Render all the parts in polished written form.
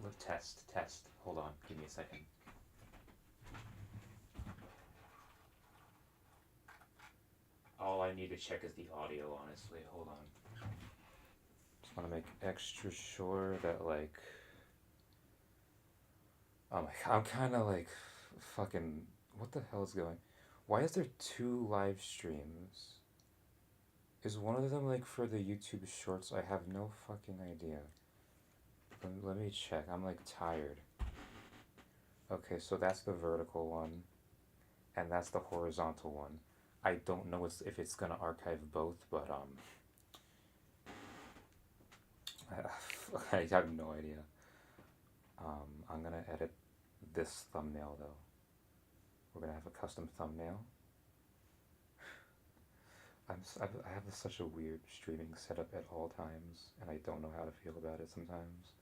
Look, test. Hold on, give me a second. All I need to check is the audio, honestly. Hold on. Just want to make extra sure that, like. Oh my god, I'm kind of like. Fucking. What the hell is going. Why is there two live streams? Is one of them like for the YouTube shorts? I have no fucking idea. Let me check. I'm like tired. Okay, so that's the vertical one, and that's the horizontal one. I don't know if it's gonna archive both, but I have no idea. I'm gonna edit this thumbnail though. We're gonna have a custom thumbnail. I have such a weird streaming setup at all times, and I don't know how to feel about it sometimes.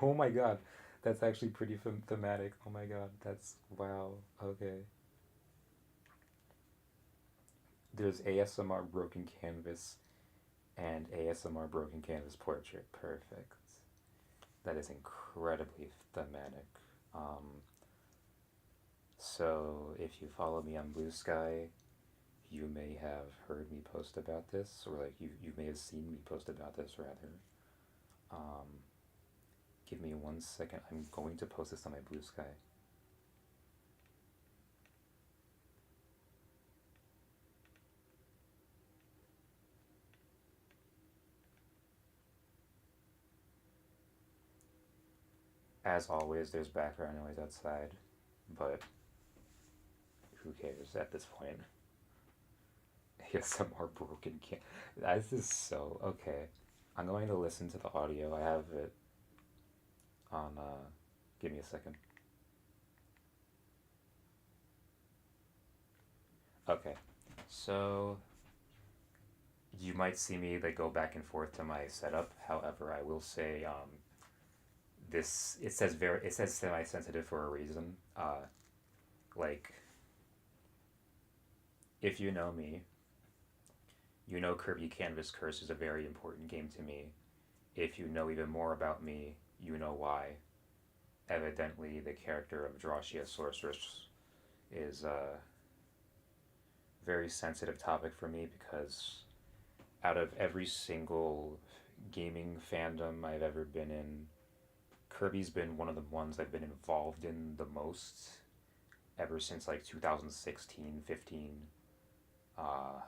Oh my god, that's actually pretty thematic. Oh my god, that's wow. Okay. There's ASMR broken canvas and ASMR broken canvas portrait. Perfect. That is incredibly thematic. Um, so if you follow me on Blue Sky, you may have heard me post about this, or like you may have seen me post about this rather. Um, Give me 1 second. I'm going to post this on my Blue Sky. As always, there's background noise outside, but who cares at this point? ASMR broken can. This is so okay. I'm going to listen to the audio. I have it on. Give me a second. Okay, so you might see me like go back and forth to my setup. However, I will say this. It says semi sensitive for a reason. Like if you know me, you know Kirby Canvas Curse is a very important game to me. If you know even more about me, you know why. Evidently, the character of Drashia Sorceress is a very sensitive topic for me because out of every single gaming fandom I've ever been in, Kirby's been one of the ones I've been involved in the most ever since like 2016, 15. Uh,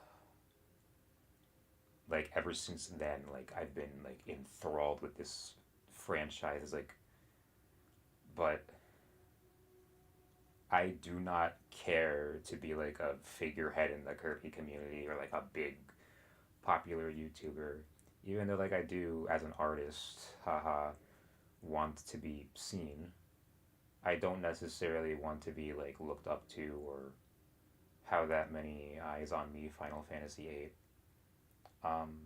like ever since then, like I've been like enthralled with this franchise. Like, but I do not care to be like a figurehead in the Kirby community or like a big popular YouTuber. Even though like I do as an artist, haha, want to be seen. I don't necessarily want to be like looked up to or have that many eyes on me. Final Fantasy VIII.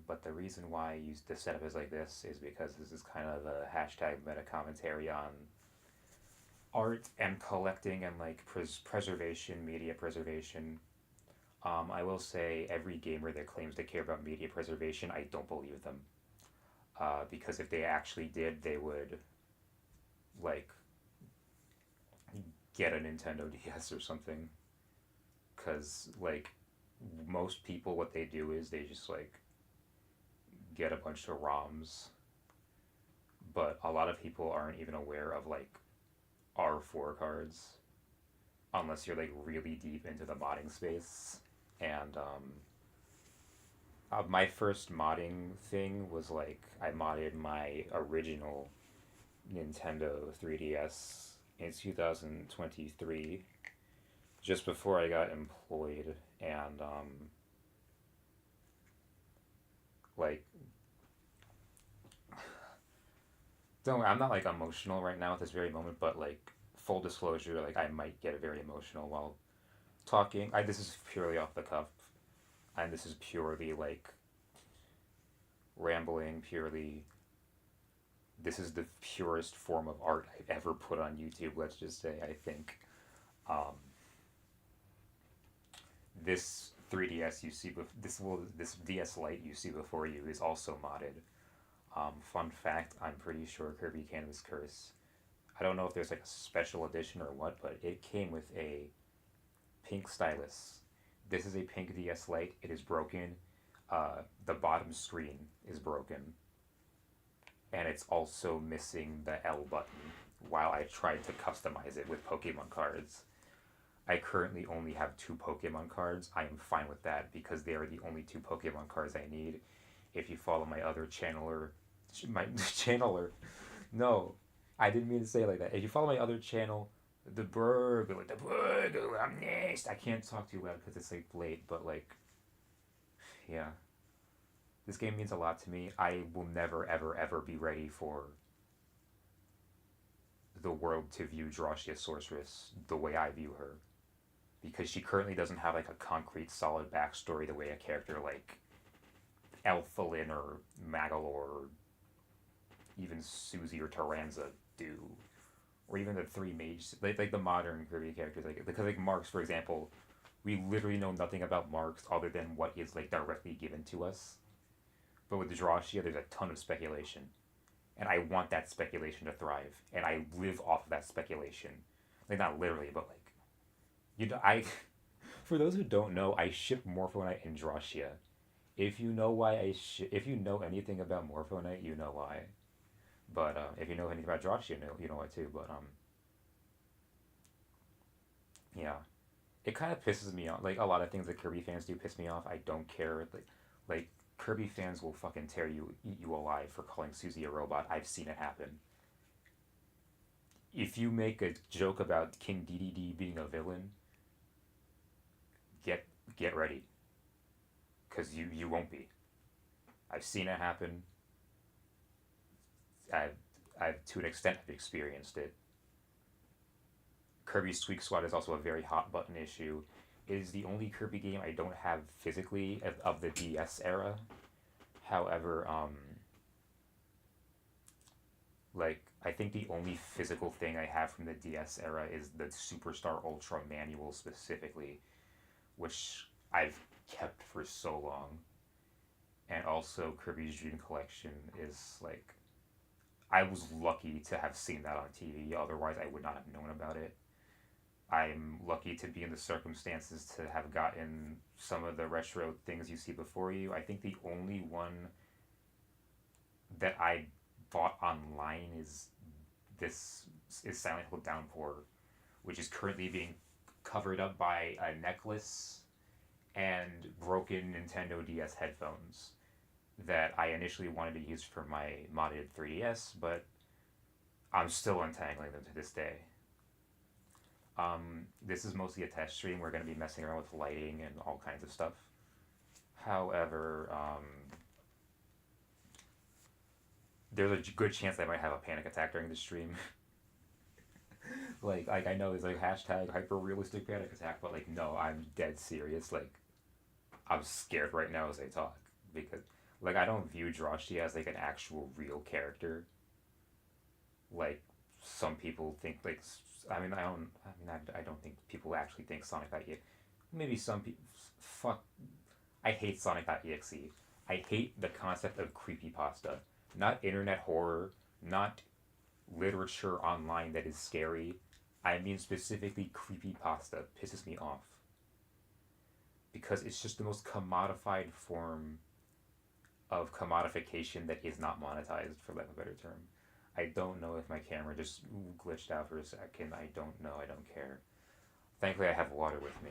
But the reason why I use the setup is like this is because this is kind of a hashtag meta commentary on art and collecting and like preservation, media preservation. I will say every gamer that claims to care about media preservation, I don't believe them. Because if they actually did, they would like get a Nintendo DS or something. Because like most people, what they do is they just like get a bunch of ROMs, but a lot of people aren't even aware of like R4 cards unless you're like really deep into the modding space. And my first modding thing was like I modded my original Nintendo 3DS in 2023, just before I got employed, and like don't I'm not like emotional right now at this very moment, but like full disclosure, like I might get very emotional while talking. This is purely off the cuff, and this is purely like rambling, purely. This is the purest form of art I've ever put on YouTube. Let's just say I think. Um, This 3DS you see, this DS Lite you see before you is also modded. Fun fact: I'm pretty sure Kirby Canvas Curse. I don't know if there's like a special edition or what, but it came with a pink stylus. This is a pink DS Lite. It is broken. The bottom screen is broken, and it's also missing the L button. While I tried to customize it with Pokemon cards, I currently only have two Pokemon cards. I am fine with that because they are the only two Pokemon cards I need. If you follow my other channeler, my channeler, no, I didn't mean to say it like that. If you follow my other channel, I'm next. I can't talk too loud because it's like late, but like, yeah, this game means a lot to me. I will never, ever, ever be ready for the world to view Drossia Sorceress the way I view her, because she currently doesn't have like a concrete, solid backstory the way a character like Elphalin or Magalor or even Susie or Taranza do, or even the three mages, like the modern Kirby characters, like because like Marks, for example, we literally know nothing about Marks other than what is like directly given to us. But with Drossia, there's a ton of speculation, and I want that speculation to thrive, and I live off of that speculation. Like not literally, but like you know, I for those who don't know, I ship Morphonite and Drossia. If you know why if you know anything about Morphonite, you know why. But if you know anything about Drossia, you know why too. But yeah, it kind of pisses me off. Like a lot of things that Kirby fans do piss me off. I don't care. Like Kirby fans will fucking tear you, eat you alive for calling Susie a robot. I've seen it happen. If you make a joke about King DDD being a villain, get get ready, cause you won't be. I've seen it happen. I've I've to an extent I've experienced it. Kirby Squeak Squad is also a very hot button issue. It is the only Kirby game I don't have physically of the DS era. However, like I think the only physical thing I have from the DS era is the Superstar Ultra manual specifically, which I've kept for so long. And also Kirby's Dream Collection is like I was lucky to have seen that on TV. Otherwise, I would not have known about it. I'm lucky to be in the circumstances to have gotten some of the retro things you see before you. I think the only one that I bought online this is Silent Hill Downpour, which is currently being covered up by a necklace and broken Nintendo DS headphones that I initially wanted to use for my modded 3DS, but I'm still untangling them to this day. This is mostly a test stream. We're going to be messing around with lighting and all kinds of stuff. However, there's a good chance I might have a panic attack during the stream. Like I know there's like hashtag hyper realistic panic attack, but like no, I'm dead serious. Like I'm scared right now as I talk because like I don't view Droshy as like an actual real character. Like some people think like I mean I don't I mean I don't think people actually think Sonic.exe. Maybe some people fuck. I hate Sonic.exe. I hate the concept of creepypasta. Not internet horror, not literature online that is scary. I mean specifically creepypasta pisses me off because it's just the most commodified form of commodification that is not monetized, for lack of a better term. I don't know if my camera just glitched out for a second. I don't know. I don't care. Thankfully, I have water with me.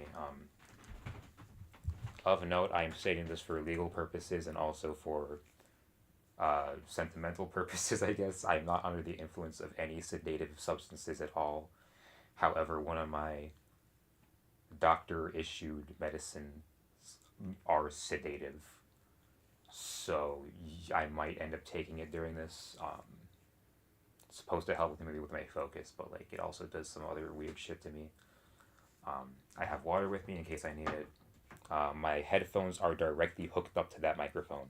Of note, I am stating this for legal purposes and also for sentimental purposes, I guess. I'm not under the influence of any sedative substances at all. However, one of my doctor issued medicines are sedative. So I might end up taking it during this. It's supposed to help with my focus, but like it also does some other weird shit to me. I have water with me in case I need it. My headphones are directly hooked up to that microphone.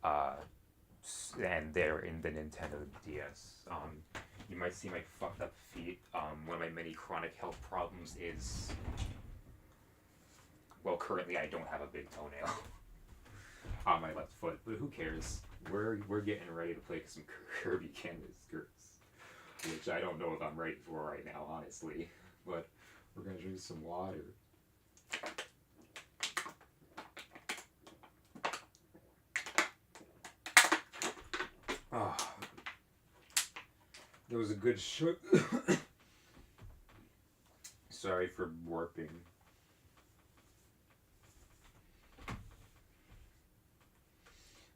Uh, and they're in the Nintendo DS. You might see my fucked up feet. One of my many chronic health problems is Well, currently I don't have a big toenail on my left foot, but who cares? We're getting ready to play some Kirby Canvas skirts, which I don't know if I'm ready for right now, honestly. But we're gonna drink some water. Oh, that was a good shot. Sorry for warping.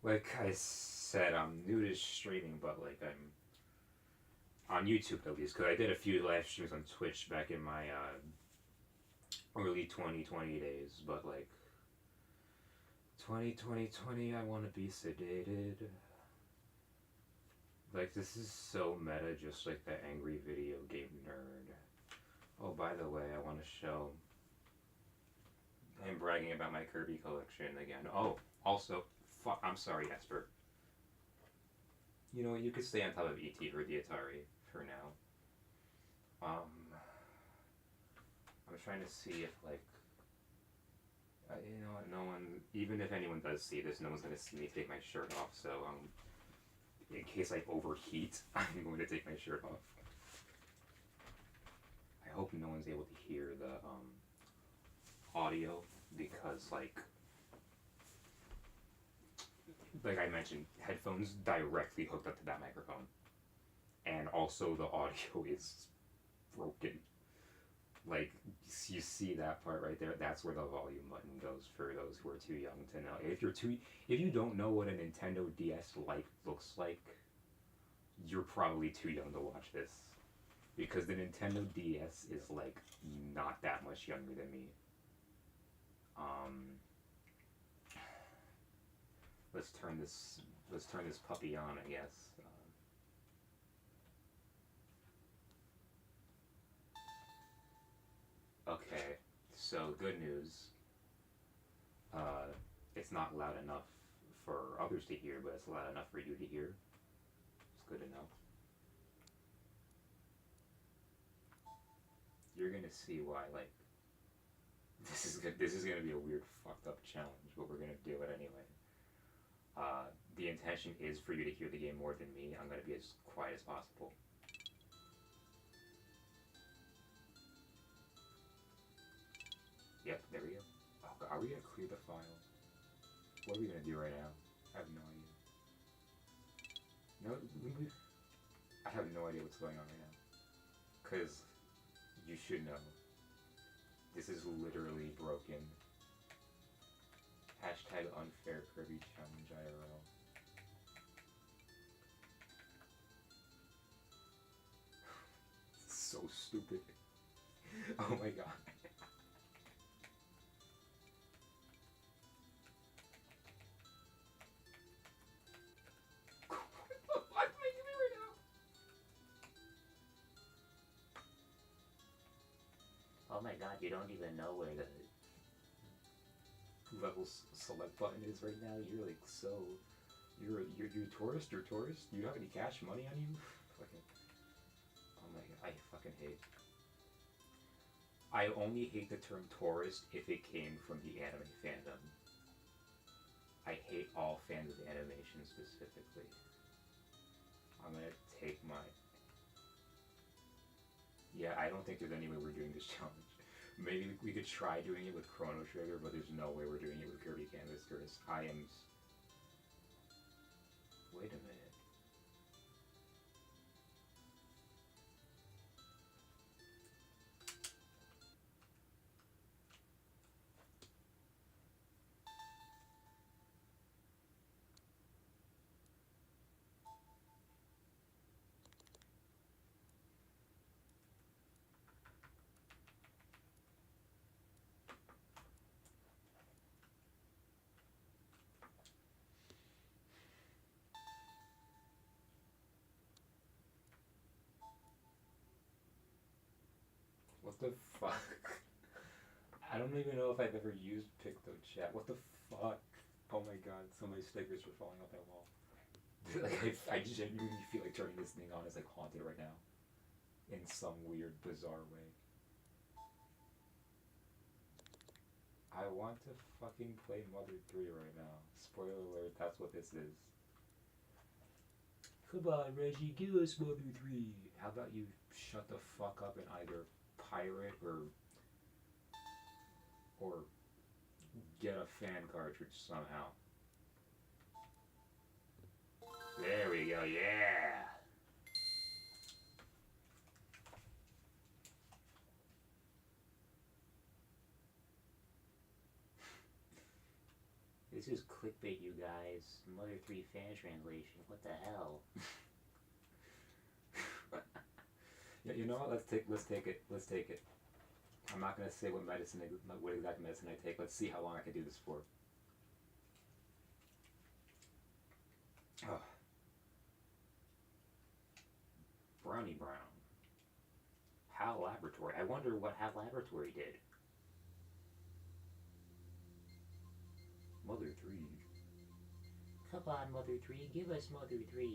Like I said, I'm new to streaming, but like I'm on YouTube at least, because I did a few live streams on Twitch back in my early 2020 days, but like 2020, I want to be sedated. Like, this is so meta, just like the angry video game nerd. Oh, by the way, I want to show. I'm bragging about my Kirby collection again. Oh, also, I'm sorry, Esper. You know what? You could stay on top of ET or the Atari for now. I'm trying to see if, like, you know what? No one, even if anyone does see this, no one's gonna see me take my shirt off. So, in case I overheat, I'm going to take my shirt off. I hope no one's able to hear the audio, because like I mentioned, headphones directly hooked up to that microphone, and also the audio is broken. Like, you see that part right there? That's where the volume button goes, for those who are too young to know. If you don't know what a Nintendo DS Lite looks like, you're probably too young to watch this, because the Nintendo DS is like not that much younger than me. Let's turn this puppy on, I guess. Okay, so good news. It's not loud enough for others to hear, but it's loud enough for you to hear. It's good to know. You're gonna see why. Like, this is gonna be a weird, fucked up challenge, but we're gonna do it anyway. The intention is for you to hear the game more than me. I'm gonna be as quiet as possible. Yep, there we go. Oh, are we gonna clear the file? What are we gonna do right now? I have no idea. No, I have no idea what's going on right now. Cause you should know. This is literally broken. Hashtag unfair Kirby challenge IRL. So stupid. Oh my god. What's making me right now? Oh my god, you don't even know where the level select button is right now. You're like so. You're a tourist. You're a tourist. You don't have any cash money on you. Fucking. Oh my god, I fucking hate. I only hate the term tourist if it came from the anime fandom. I hate all fans of animation specifically. I'm gonna take my. Yeah, I don't think there's any way we're doing this challenge. Maybe we could try doing it with Chrono Trigger, but there's no way we're doing it with Kirby Canvas Curse. I am. Wait a minute. What the fuck? I don't even know if I've ever used PictoChat. What the fuck? Oh my god, so many stickers are falling off that wall. Like, I genuinely feel like turning this thing on is like haunted right now. In some weird, bizarre way. I want to fucking play Mother 3 right now. Spoiler alert, that's what this is. Come on, Reggie, give us Mother 3. How about you shut the fuck up and either pirate or get a fan cartridge somehow. There we go, yeah! This is clickbait, you guys. Mother 3 fan translation. What the hell? Yeah, you know what? Let's take it. Let's take it. I'm not gonna say what exact medicine I take. Let's see how long I can do this for. Oh. Brownie Brown. Hal Laboratory. I wonder what Hal Laboratory did. Mother 3. Come on, Mother 3. Give us Mother 3.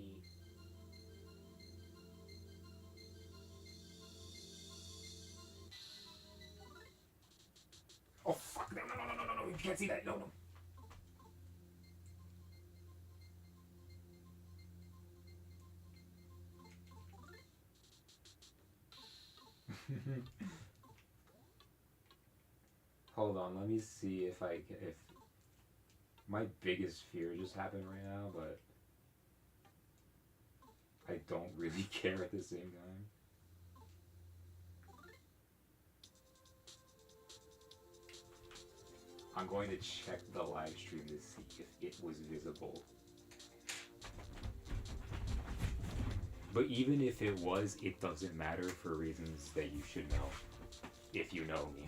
Oh, fuck. No, no, no, no, no, no. You can't see that. No, no. Hold on, let me see if my biggest fear just happened right now, but I don't really care at the same time. I'm going to check the live stream to see if it was visible. But even if it was, it doesn't matter for reasons that you should know, if you know me.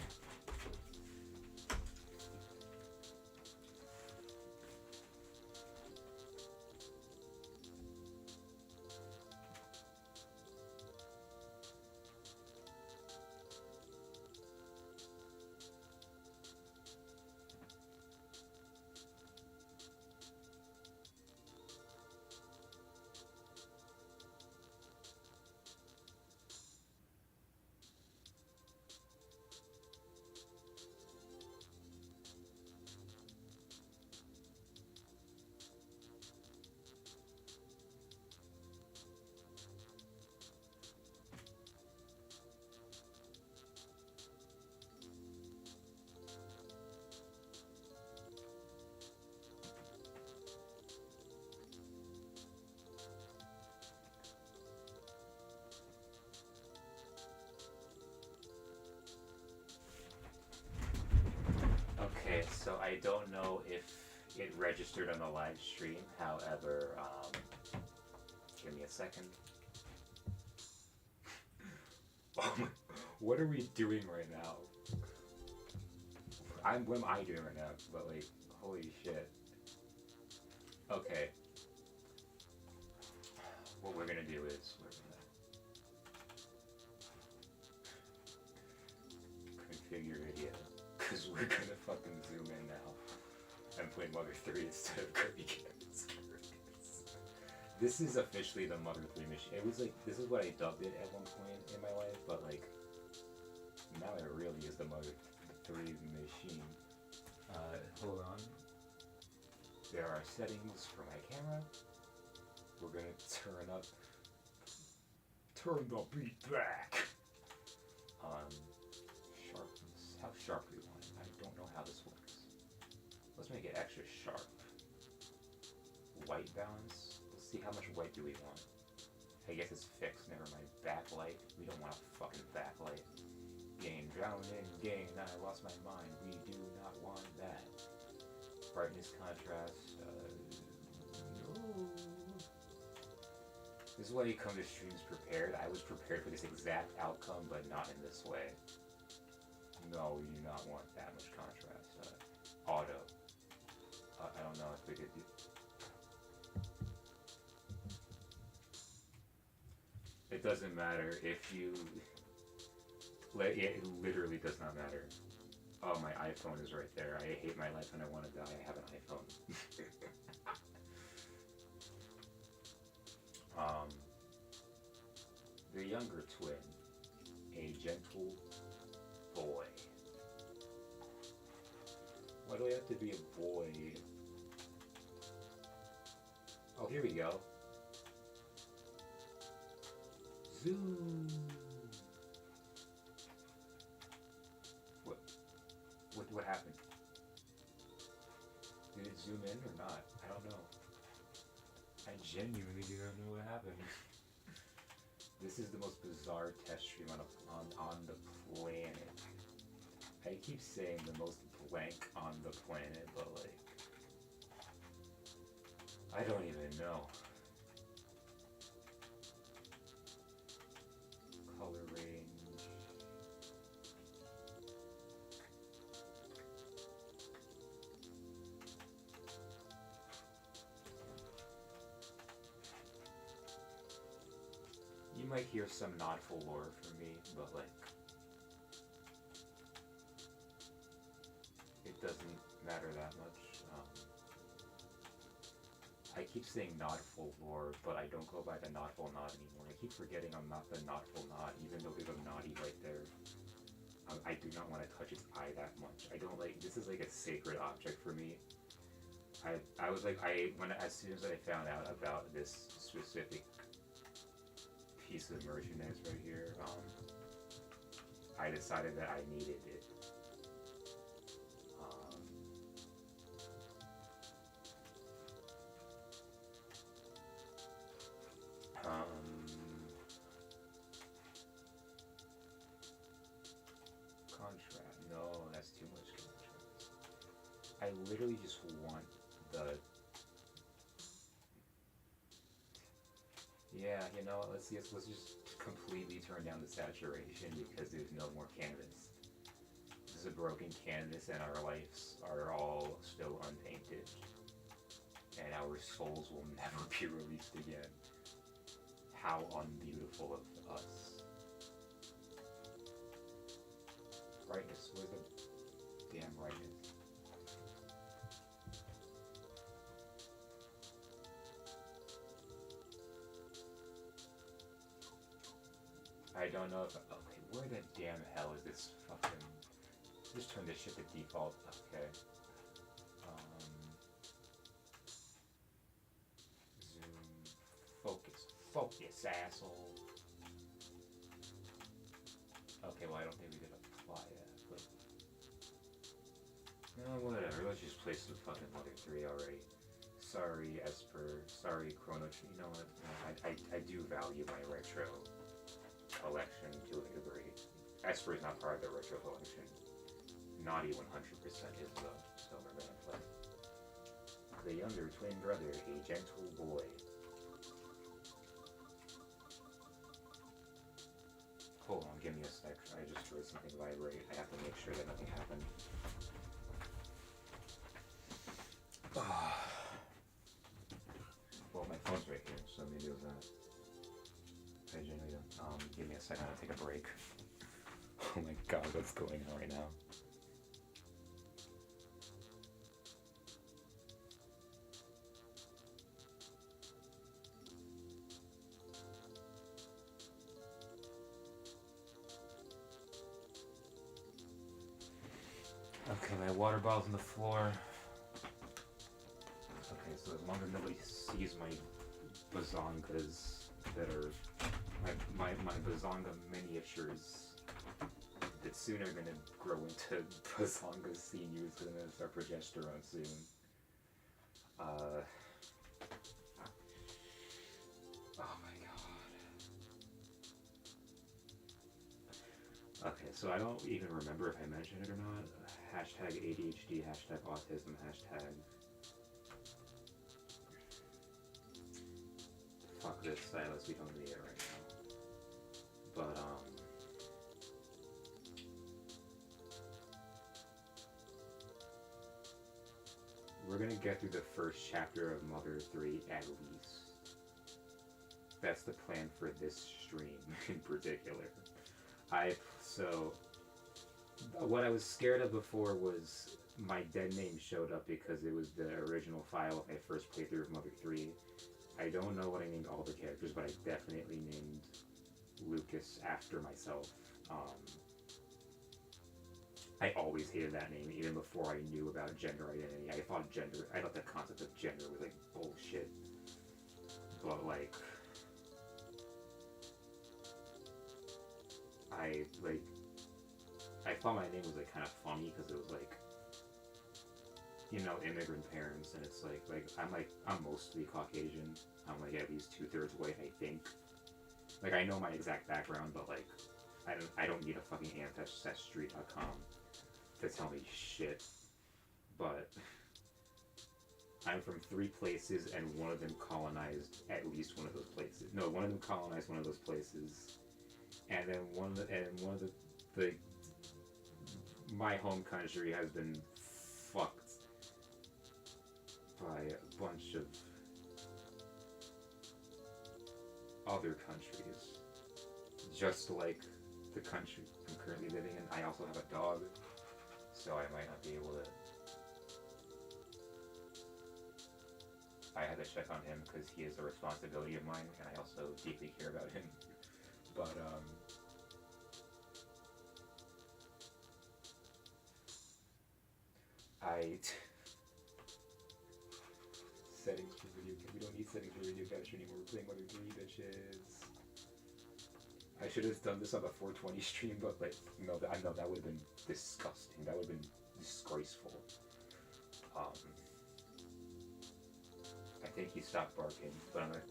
Okay, so I don't know if it registered on the live stream. However, give me a second. Oh my, what are we doing right now? What am I doing right now? But like, holy shit. Okay. What we're gonna do is we're gonna configure video. Because we're gonna fucking zoom in now and play Mother 3 instead of Kirby Games. This is officially the Mother 3 machine. It was like, this is what I dubbed it at one point in my life, but like, now it really is the Mother 3 machine. Hold on. There are settings for my camera. We're gonna turn the beat back. Sharpness. How sharp do we want it? I don't know how this works. Let's make it extra sharp. White balance. Let's see how much white do we want. I guess it's fixed. Never mind. Backlight. We don't want a fucking backlight. Gain, drowned in, gain. I lost my mind. We do not want that. Brightness, contrast. No. This is why you come to streams prepared. I was prepared for this exact outcome, but not in this way. No, we do not want that much contrast. Auto. I don't know if we could do... It doesn't matter if you... It literally does not matter. Oh, my iPhone is right there. I hate my life and I want to die. I have an iPhone. The younger twin, a gentle boy. have to be a boy. Oh, here we go. Zoom. What happened? Did it zoom in or not? I don't know. I genuinely do not know what happened. This is the most bizarre test stream on the planet. I keep saying the most blank on the planet, but like, I don't even know. Color range. You might hear some nod for lore from me, but like, it doesn't matter that much. I keep saying nodful lore, but I don't go by the nodful nod anymore. I keep forgetting I'm not the nodful nod, even though there's a naughty right there. I do not want to touch its eye that much. I don't like, this is like a sacred object for me. I was like, as soon as I found out about this specific piece of merchandise right here, I decided that I needed it. Contrast. No, that's too much contrast. I literally just want the... Yeah, you know, let's just completely turn down the saturation because there's no more canvas. This is a broken canvas and our lives are all still unpainted. And our souls will never be released again. How unbeautiful of us. Brightness, where's the damn brightness? I don't know if, okay, where the damn hell is this fucking, just turn this shit to default, okay. Zoom, focus, asshole. Okay, well I don't think we could apply that, but... No, whatever, let's just play some fucking Mother 3 already. Sorry, Esper, sorry, Chrono, you know what, I do value my retro collection to a degree. Esper is not part of the retro collection. Naughty 100% is the silver man play. The younger twin brother, a gentle boy. Hold on, give me a sec. I just heard something vibrate. I have to make sure that nothing happened. Well, my phone's right here, so maybe it was that. I genuinely don't. Give me a second, I'll take a break. Oh my god, what's going on right now? Okay, my water bottle's on the floor. Okay, so as long as nobody sees my bazongas that are my bazonga miniatures that soon are gonna grow into bazonga seniors and then start progesterone soon. Oh my god. Okay, so I don't even remember if I mentioned it or not. Hashtag ADHD, hashtag autism, hashtag... Fuck this stylus, we don't need it right now. But, we're gonna get through the first chapter of Mother 3 at least. That's the plan for this stream in particular. What I was scared of before was my dead name showed up because it was the original file of my first playthrough of Mother 3. I don't know what I named all the characters, but I definitely named Lucas after myself. I always hated that name, even before I knew about gender identity. I thought the concept of gender was like bullshit. But like, I like, I thought my name was like kind of funny because it was like, immigrant parents, and it's I'm mostly Caucasian. I'm like at least 2/3 white, I think. Like I know my exact background, but like, I don't need a fucking ancestry.com to tell me shit. But I'm from 3 places, and one of them colonized at least one of those places. No, one of them colonized one of those places, and then one of the my home country has been fucked by a bunch of other countries, just like the country I'm currently living in. I also have a dog, so I might not be able to. I had to check on him because he is a responsibility of mine, and I also deeply care about him. But I settings for video. We don't need settings for video capture anymore. We're playing Mother 3, bitches. I should have done this on the 420 stream, but like, no, I know that would have been disgusting. That would have been disgraceful. I think he stopped barking, but I'm gonna.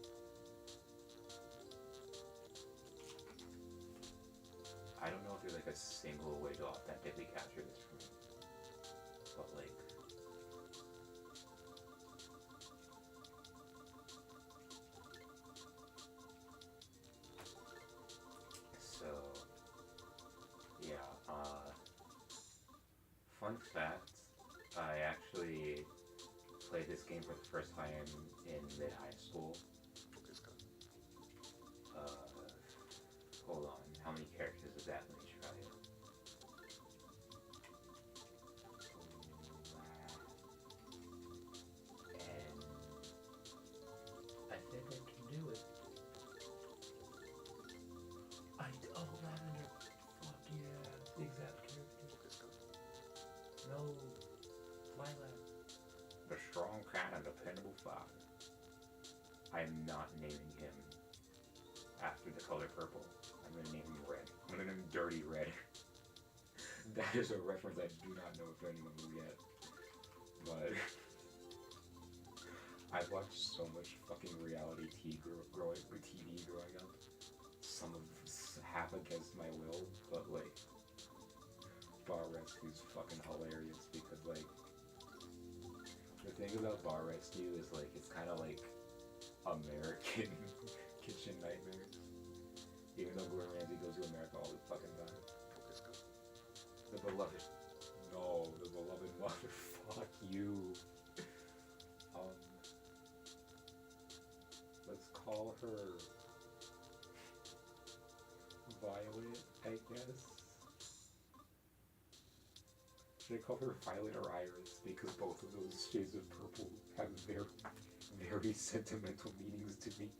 I don't know if there's like a single way to authentically capture this for me, but like. So, yeah, fun fact, I actually played this game for the first time in mid-high school. Hold on, how many characters is that? Let me try it. And I think I can do it. Lavender. Fuck yeah, the exact character. No, Lilac. The strong, kind, and dependable father. I'm not naming him after the color purple. I'm gonna name him Red. I'm gonna name him Dirty Red. That is a reference I do not know if anyone will get. But I've watched so much fucking reality TV growing up. Some of half against my will, but like Bar Rescue is fucking hilarious because like the thing about Bar Rescue is like it's kind of like American Kitchen Nightmares. Even though Gordon Ramsay goes to America all the fucking time. The beloved. No, the beloved mother. Fuck you. Let's call her Violet, I guess. Should I call her Violet or Iris? Because both of those shades of purple have very, very sentimental meanings to me.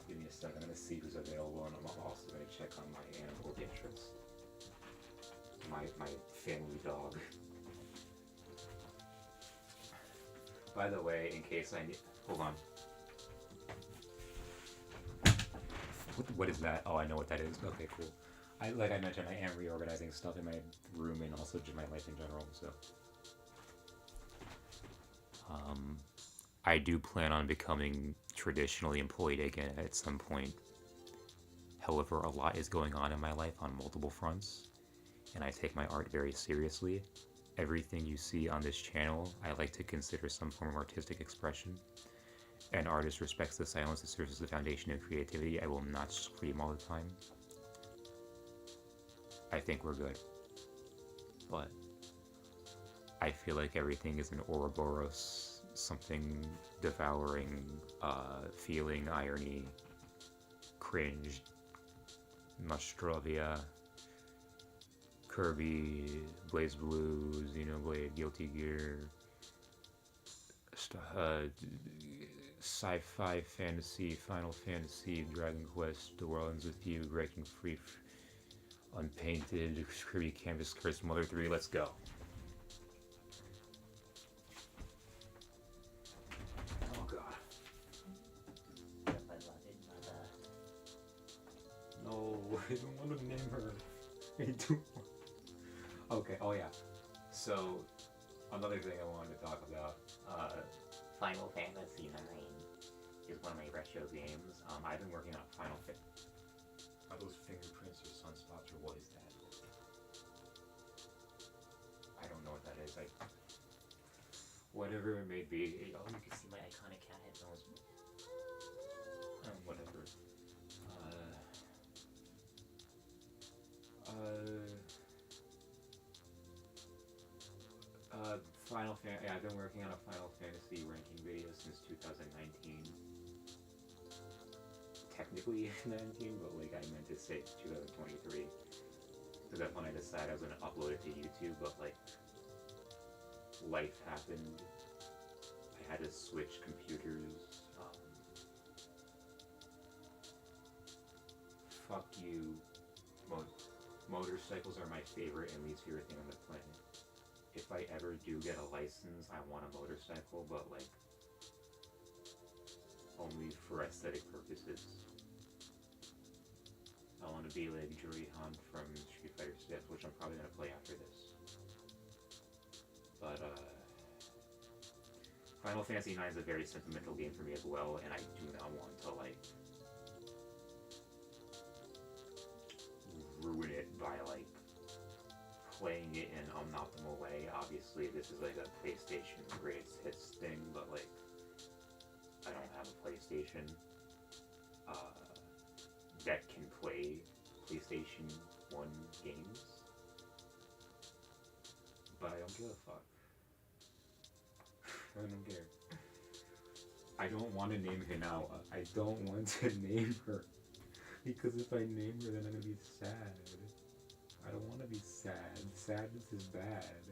Give me a second, I'm gonna see who's available, and I'm also gonna check on my animal interest. My family dog. By the way, in case I need... Hold on. What is that? Oh, I know what that is. Okay, cool. Like I mentioned, I am reorganizing stuff in my room and also just my life in general, so... I do plan on becoming traditionally employed again at some point. However, a lot is going on in my life on multiple fronts, and I take my art very seriously. Everything you see on this channel, I like to consider some form of artistic expression. An artist respects the silence that serves as the foundation of creativity. I will not scream all the time. I think we're good. But I feel like everything is an Ouroboros, something devouring, feeling, irony, cringe, Nostrovia, Kirby, Blaze Blue, Xenoblade, Guilty Gear, sci-fi, fantasy, Final Fantasy, Dragon Quest, The World Ends With You, Breaking Free, Unpainted, Kirby Canvas, Curse, Mother 3, let's go. Oh god. No, I don't want to name her. I do. Okay, oh yeah. So, another thing I wanted to talk about, Final Fantasy 9 is one of my retro games. I've been working on Final Fantasy. Are those fingerprints or sunspots or what is that? I don't know what that is. Whatever it may be. Oh, you can see my iconic cat headphones. Whatever. Final Fantasy. Yeah, I've been working on a Final Fantasy ranking video since 2019. Technically 19, but like I meant to say 2023. Because that's when I decided I was gonna upload it to YouTube, but like life happened. I had to switch computers. Fuck you. Motorcycles are my favorite and least favorite thing on the planet. If I ever do get a license, I want a motorcycle, but like only for aesthetic purposes. I want to be like Juri-Han from Street Fighter 6, which I'm probably gonna play after this. But Final Fantasy 9 is a very sentimental game for me as well, and I do not want to like ruin it by like playing it in an unoptimal way. Obviously, this is like a PlayStation greatest hits thing, but like I don't have a PlayStation that can play PlayStation 1 games, but I don't give a fuck. I don't care. I don't want to name her now. I don't want to name her. Because if I name her, then I'm gonna be sad. I don't want to be sad. Sadness is bad.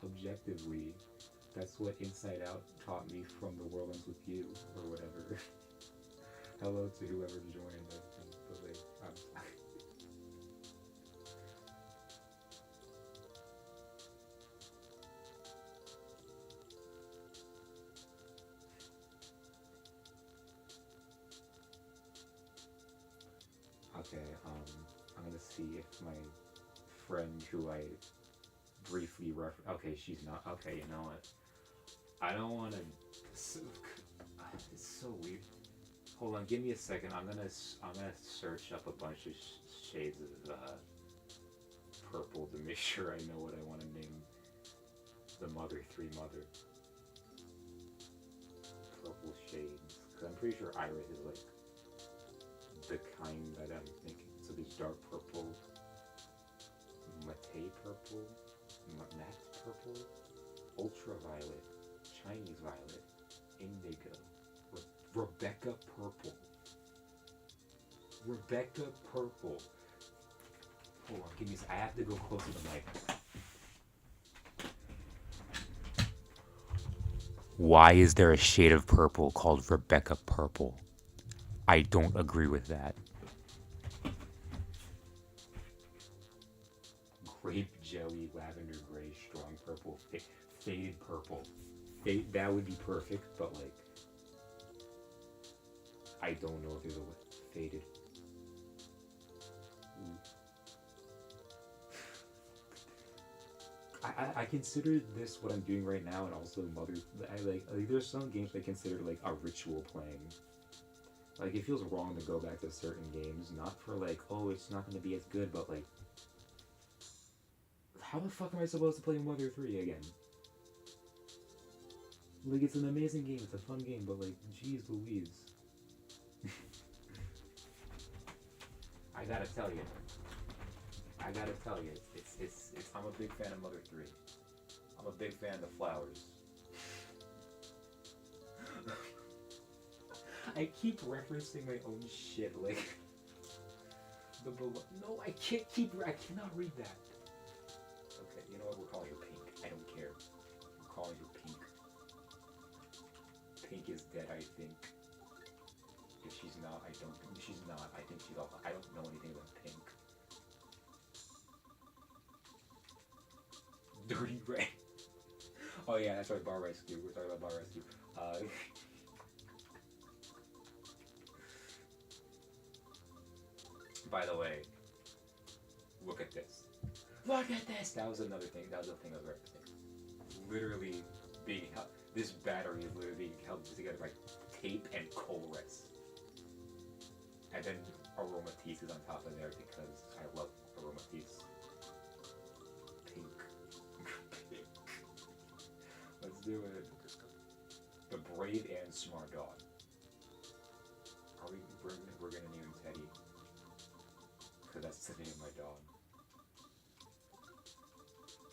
Objectively. That's what Inside Out taught me from The World Ends With You, or whatever. Hello to whoever joined. But like, okay, I'm gonna see if my friend who I briefly okay, she's not. Okay, you know what? I don't want to. It's so weird. Hold on, give me a second. I'm gonna search up a bunch of shades of purple to make sure I know what I want to name the Mother 3 mother. Purple shades, because I'm pretty sure Iris is like the kind that I'm thinking. So there's dark purple, matte purple, matte purple, ultraviolet, Chinese violet, indigo, Rebecca purple. Rebecca purple. Hold on, give me. I have to go close to the mic. Why is there a shade of purple called Rebecca purple? I don't agree with that. Grape jelly, lavender gray, strong purple, faded purple. That would be perfect, but like, I don't know if there's a way. Faded. I consider this what I'm doing right now, and also Mother. I like there's some games I consider like a ritual playing. Like it feels wrong to go back to certain games, not for like, oh, it's not going to be as good, but like, how the fuck am I supposed to play Mother 3 again? Like it's an amazing game, it's a fun game, but like, jeez Louise. I gotta tell you, it's I'm a big fan of Mother 3. I'm a big fan of the flowers. I keep referencing my own shit, like no, I cannot read that. Okay, you know what? We're calling her Pink. I don't care. We're calling her Pink. Pink is dead, I think. Dirty Ray. Oh yeah, that's right. Bar rescue. We're talking about bar rescue. By the way, look at this. Look at this. That was another thing. That was the thing I was referencing. Literally being held. This battery is literally being held together by tape and Colress. And then Aromatisse is on top of there because I love Aromatisse. Pink. Pink. Let's do it. The Brave and Smart Dog. We're gonna name him Teddy. Because that's the name of my dog.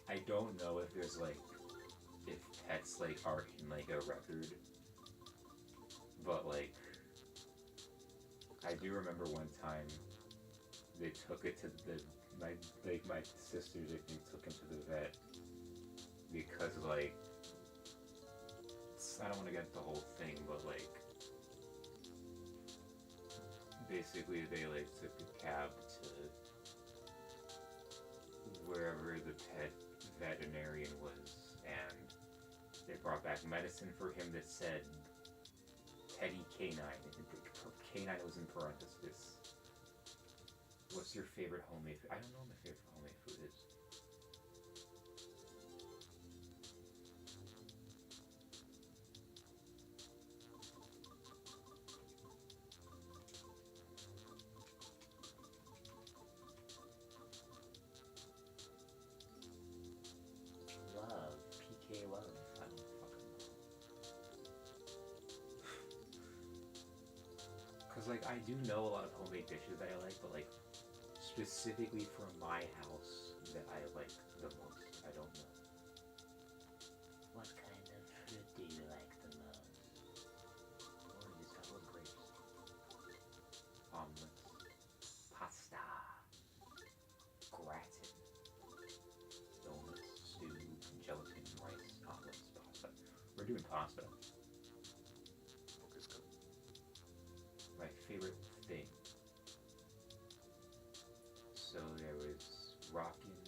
I don't know if there's like, if pets like are in like a record. But like, I do remember one time they took it to my sisters, I think, took him to the vet because like, I don't want to get into the whole thing, but like, basically they like took a cab to wherever the pet veterinarian was, and they brought back medicine for him that said Teddy Canine. Canine was in parentheses. What's your favorite homemade food? I don't know what my favorite homemade food is. Love. PK love. I don't fucking know. Cause like I do know a lot of homemade dishes that I like, but like specifically for my house that I like the most, I don't know. What kind of food do you like the most? Oranges, I love grapes. Omelets, pasta, gratin, donuts, stew, gelatin, rice, omelets, pasta. We're doing pasta. My favorite thing. So there was rockin'.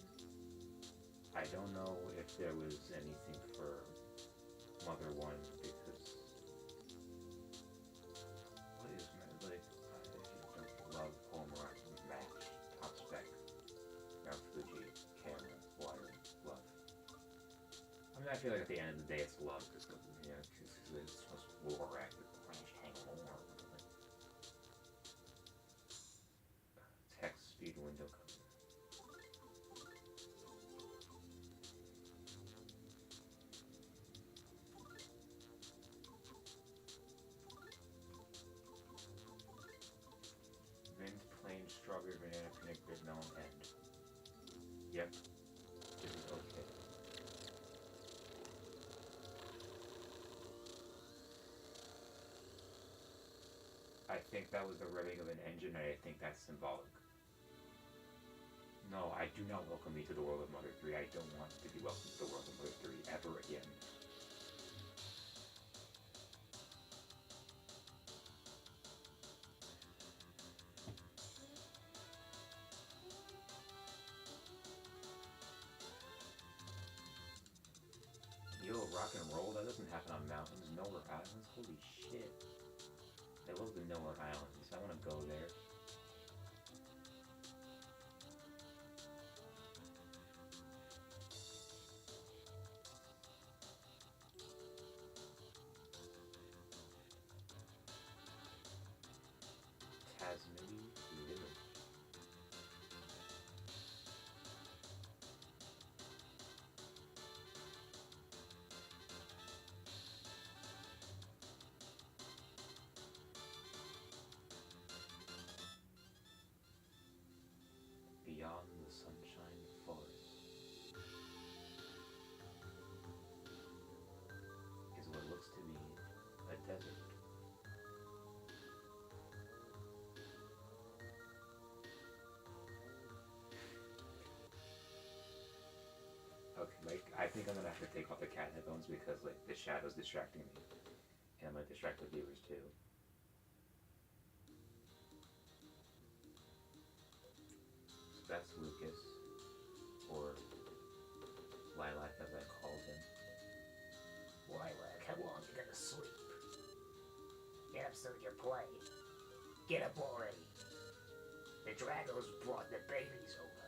I don't know if there was anything for Mother One because what is like I don't love Homer match top spec Mount Fuji camera wire love. I mean I feel like at the end of the day it's love because you know because it's supposed to war active hashtag more. Text speed window cover. Mint, plain, strawberry, banana, panic, red melon, and. Yep. This is okay. I think that was the revving of an engine, and I think that's symbolic. No, I do not welcome me to the world of Mother 3. I don't want to be welcomed to the world of Mother 3 ever again. Yo, rock and roll? That doesn't happen on mountains, nowhere islands? Holy shit. I love the Nowhere Islands. I want to go there. Tasmania Village. Beyond the Sunshine Forest is what looks to be a desert. Okay, like I think I'm gonna have to take off the cat headphones because like the shadow's distracting me, and I'm gonna distract the viewers too. So that's Lucas, or Lilac episode you're playing. Get up already. The Dragos brought the babies over.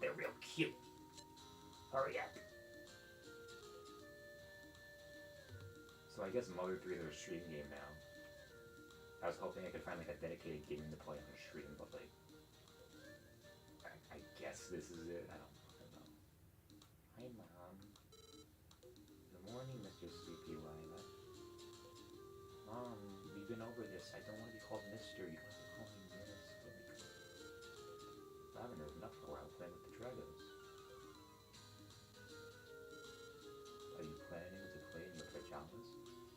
They're real cute. Hurry up. So I guess Mother 3 is a stream game now. I was hoping I could find like a dedicated game to play on stream, but like, I guess this is it. I don't know. Hi, Mom. Good morning, Mr. Sleepy Lila. Mom, we've been over this. I don't want to be called Mister. You have to call me Miss. I haven't heard enough for a while playing with the Dragos. Are you planning to play in your pajamas?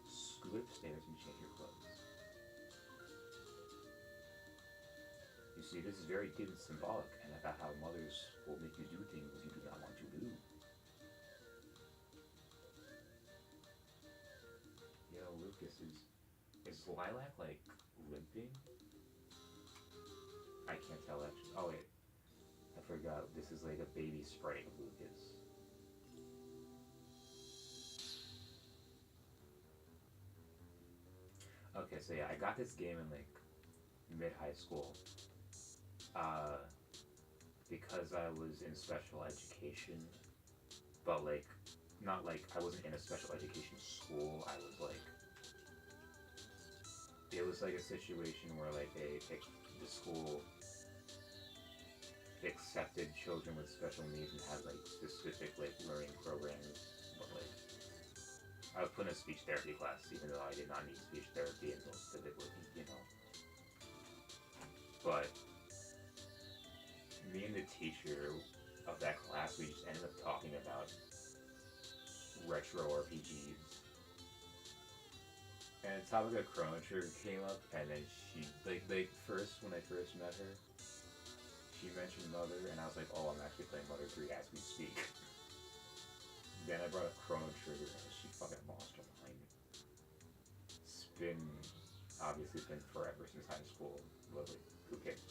Scoot upstairs and change your clothes. You see, this is very deep and symbolic, and about how mothers will make you do things you do not want to do. Yo, Lucas, is Lilac, like, limping? I can't tell, actually. Oh, wait. I forgot. This is like a baby sprite of Lucas. Okay, so yeah, I got this game in, like, mid-high school. Because I was in special education, but like, not like I wasn't in a special education school. I was like, it was like a situation where like the school accepted children with special needs and had like specific like learning programs, but like I was put in a speech therapy class even though I did not need speech therapy and most of it would be, but me and the teacher of that class, we just ended up talking about retro RPGs. And the topic of Chrono Trigger came up, and then she, like first, when I first met her, she mentioned Mother, and I was like, oh, I'm actually playing Mother 3 as we speak. Then I brought up Chrono Trigger, and she fucking lost her mind. Obviously, it's been forever since high school, but like, who cares?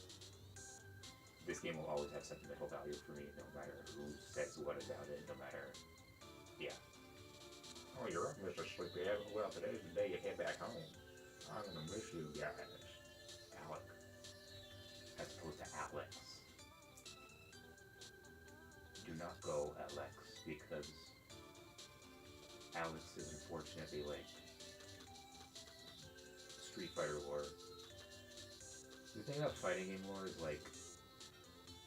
This game will always have sentimental value for me, no matter who says what about it, no matter, yeah. Oh, you're up, Mr. Sleepy. Well, today's the day you head back home. I'm gonna miss you guys. Alec. As opposed to Alex. Do not go, Alex, because Alex is unfortunately like Street Fighter lore. The thing about fighting game lore is like,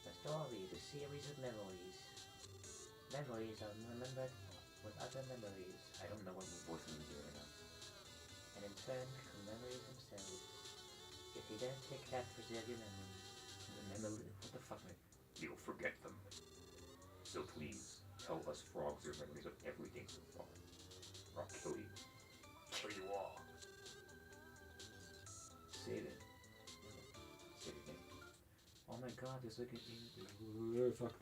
the story is a series of memories. Memories are remembered with other memories. I don't know what voice I'm doing right now. And in turn become memories themselves. If you don't take care to preserve your memories, What the fuck, man? You'll forget them. So please, tell us frogs your memories of everything so far. Or I'll kill you. Kill you all. Save it. Save it again. Oh my god, there's like an... Fuck.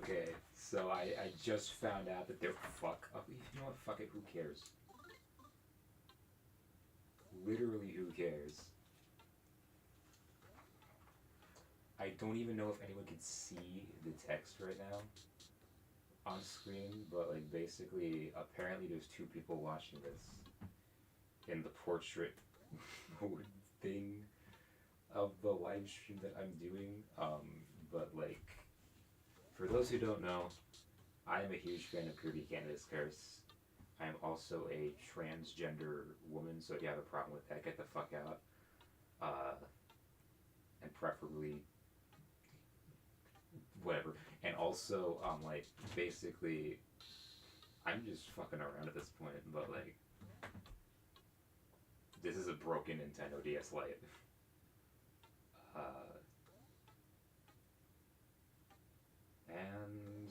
Okay, so I just found out that they're fuck. Oh, you know what? Fuck it. Who cares? Literally, who cares? I don't even know if anyone can see the text right now on screen, but like basically, apparently, there's two people watching this in the portrait thing of the live stream that I'm doing. But like, for those who don't know, I am a huge fan of Kirby Canada's Curse. I am also a transgender woman, so if you have a problem with that, get the fuck out. Uh, and preferably whatever. And also, like, basically, I'm just fucking around at this point, but like, this is a broken Nintendo DS Lite. Uh, and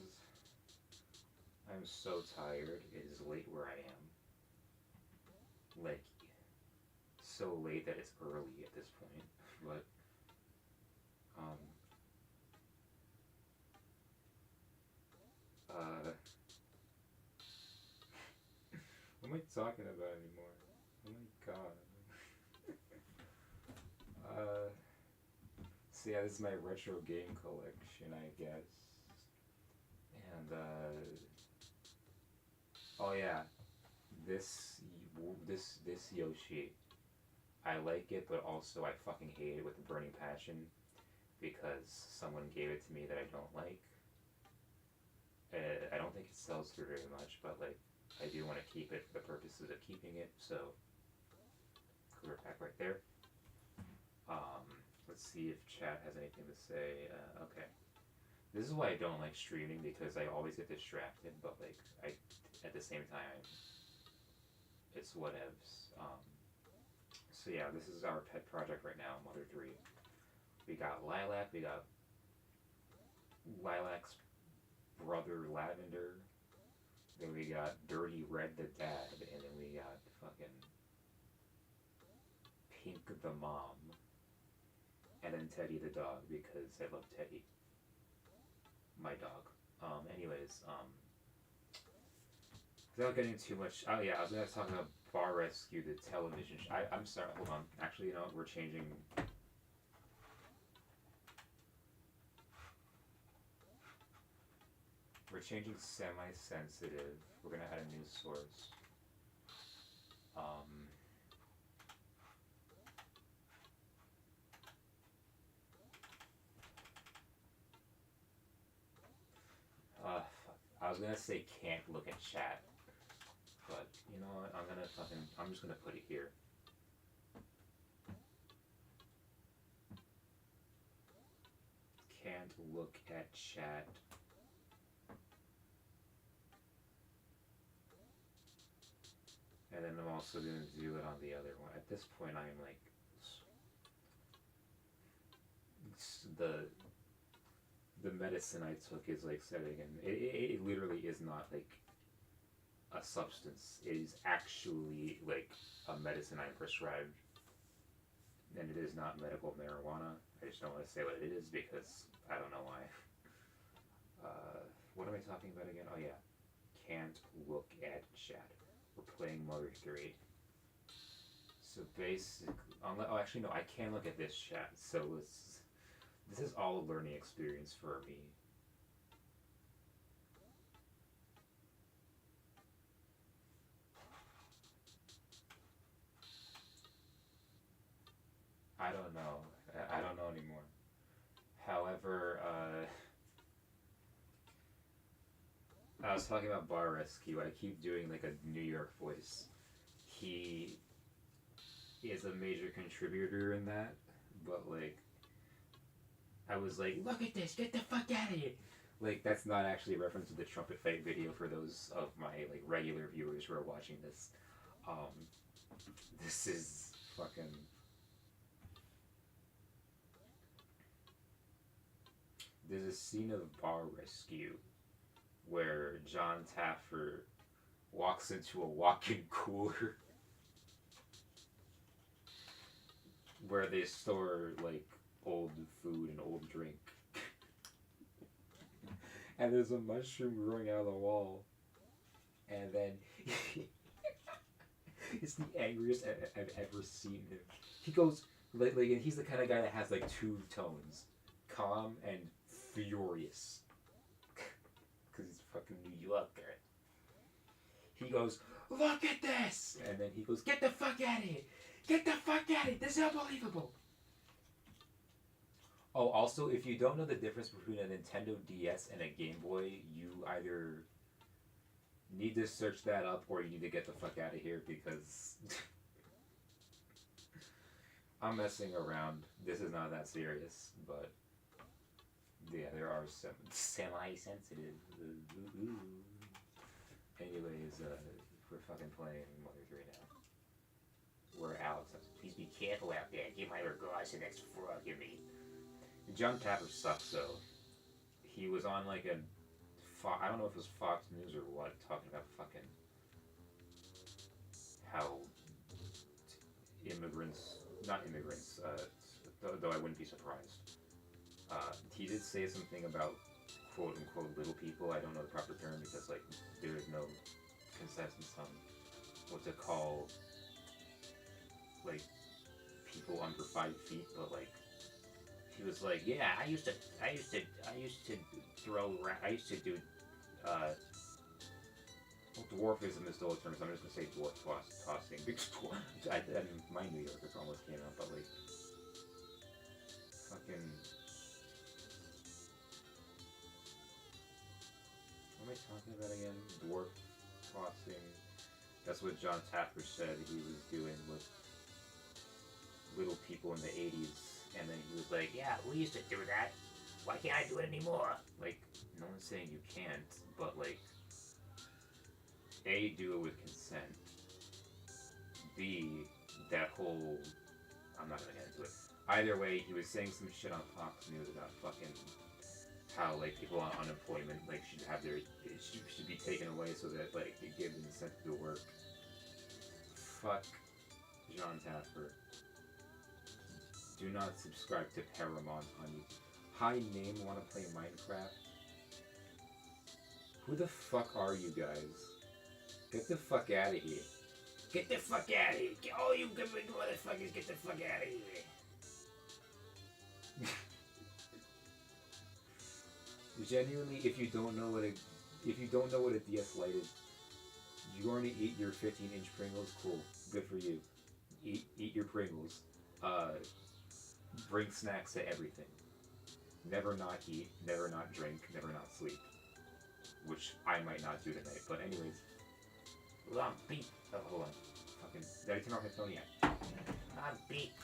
I'm so tired. It is late where I am. Like, so late that it's early at this point. But, um, uh, what am I talking about anymore? Oh my god. Uh, so yeah, this is my retro game collection, I guess. And, oh yeah, this, this Yoshi, I like it, but also I fucking hate it with a burning passion because someone gave it to me that I don't like. I don't think it sells for very much, but like I do want to keep it for the purposes of keeping it. So clear pack right there. Um, let's see if chat has anything to say. Okay, this is why I don't like streaming because I always get distracted. But like I, at the same time, it's whatevs. So yeah, this is our pet project right now, Mother 3. We got Lilac, we got Lilac's brother Lavender, then we got Dirty Red the dad, and then we got fucking Pink the mom, and then Teddy the dog because I love Teddy, my dog. Anyways, without getting too much, oh yeah, I was gonna talk about Bar Rescue, the television. I'm sorry, hold on. Actually, you know what? We're changing. We're changing semi-sensitive. We're gonna add a new source. Um, fuck. I was gonna say can't look at chat, but you know what? I'm just gonna put it here. Can't look at chat. And then I'm also gonna do it on the other one. At this point, I'm like, the the medicine I took is like setting, and it literally is not like a substance. It is actually like a medicine I prescribed, and it is not medical marijuana. I just don't want to say what it is because I don't know why. What am I talking about again? Oh yeah, can't look at chat. We're playing Mother 3. So basically, oh actually no, I can look at this chat. So this is all a learning experience for me. I don't know. I don't know anymore. However, I was talking about Bar Rescue. I keep doing like a New York voice. He is a major contributor in that, but like I was like, look at this, get the fuck out of here. Like that's not actually a reference to the trumpet fight video for those of my like regular viewers who are watching this. Um, this is fucking. There's a scene of Bar Rescue where John Taffer walks into a walk-in cooler where they store like old food and old drink. and there's a mushroom growing out of the wall, and then it's the angriest I've ever seen him. He goes and he's the kind of guy that has like two tones, calm and furious, because he's a fucking New Yorker. He goes, look at this, and then he goes, get the fuck out of here, get the fuck out of here. This is unbelievable. Oh, also, if you don't know the difference between a Nintendo DS and a Game Boy, you either need to search that up or you need to get the fuck out of here because I'm messing around. This is not that serious, but yeah, there are some semi-sensitive. Anyways, we're fucking playing Mother 3 now. Where Alex says, please be careful out there. Give my regards to the next frog you meet. John Tapper sucks though. He was on like a, I don't know if it was Fox News or what, talking about fucking how not immigrants, though I wouldn't be surprised. He did say something about quote unquote little people. I don't know the proper term because like there is no consensus on what to call like people under 5 feet, but like he was like, yeah, I used to do well, dwarfism is still a term, so I'm just gonna say dwarf tossing. I mean, my New Yorker almost came out, but like fucking. What am I talking about again? Dwarf tossing. That's what John Tapper said he was doing with little people in the 80s. And then he was like, yeah, we used to do that. Why can't I do it anymore? Like, no one's saying you can't, but like, A, do it with consent. B, that whole, I'm not gonna get into it. Either way, he was saying some shit on Fox News about fucking how like people on unemployment like should have their, should be taken away so that like it gives them incentive to work. Fuck John Tapper. Do not subscribe to Paramount on YouTube. High name wanna play Minecraft? Who the fuck are you guys? Get the fuck out of here. Get the fuck out of here. All you good motherfuckers, get the fuck out of here. Genuinely, if you don't know what a DS Lite is, you're going to eat your 15-inch Pringles. Cool, good for you. Eat your Pringles. Bring snacks to everything. Never not eat, never not drink, never not sleep. Which I might not do tonight, but anyways. Hold on, beep. Oh, hold on. Fucking, did I turn off my phone yet? I'm beep.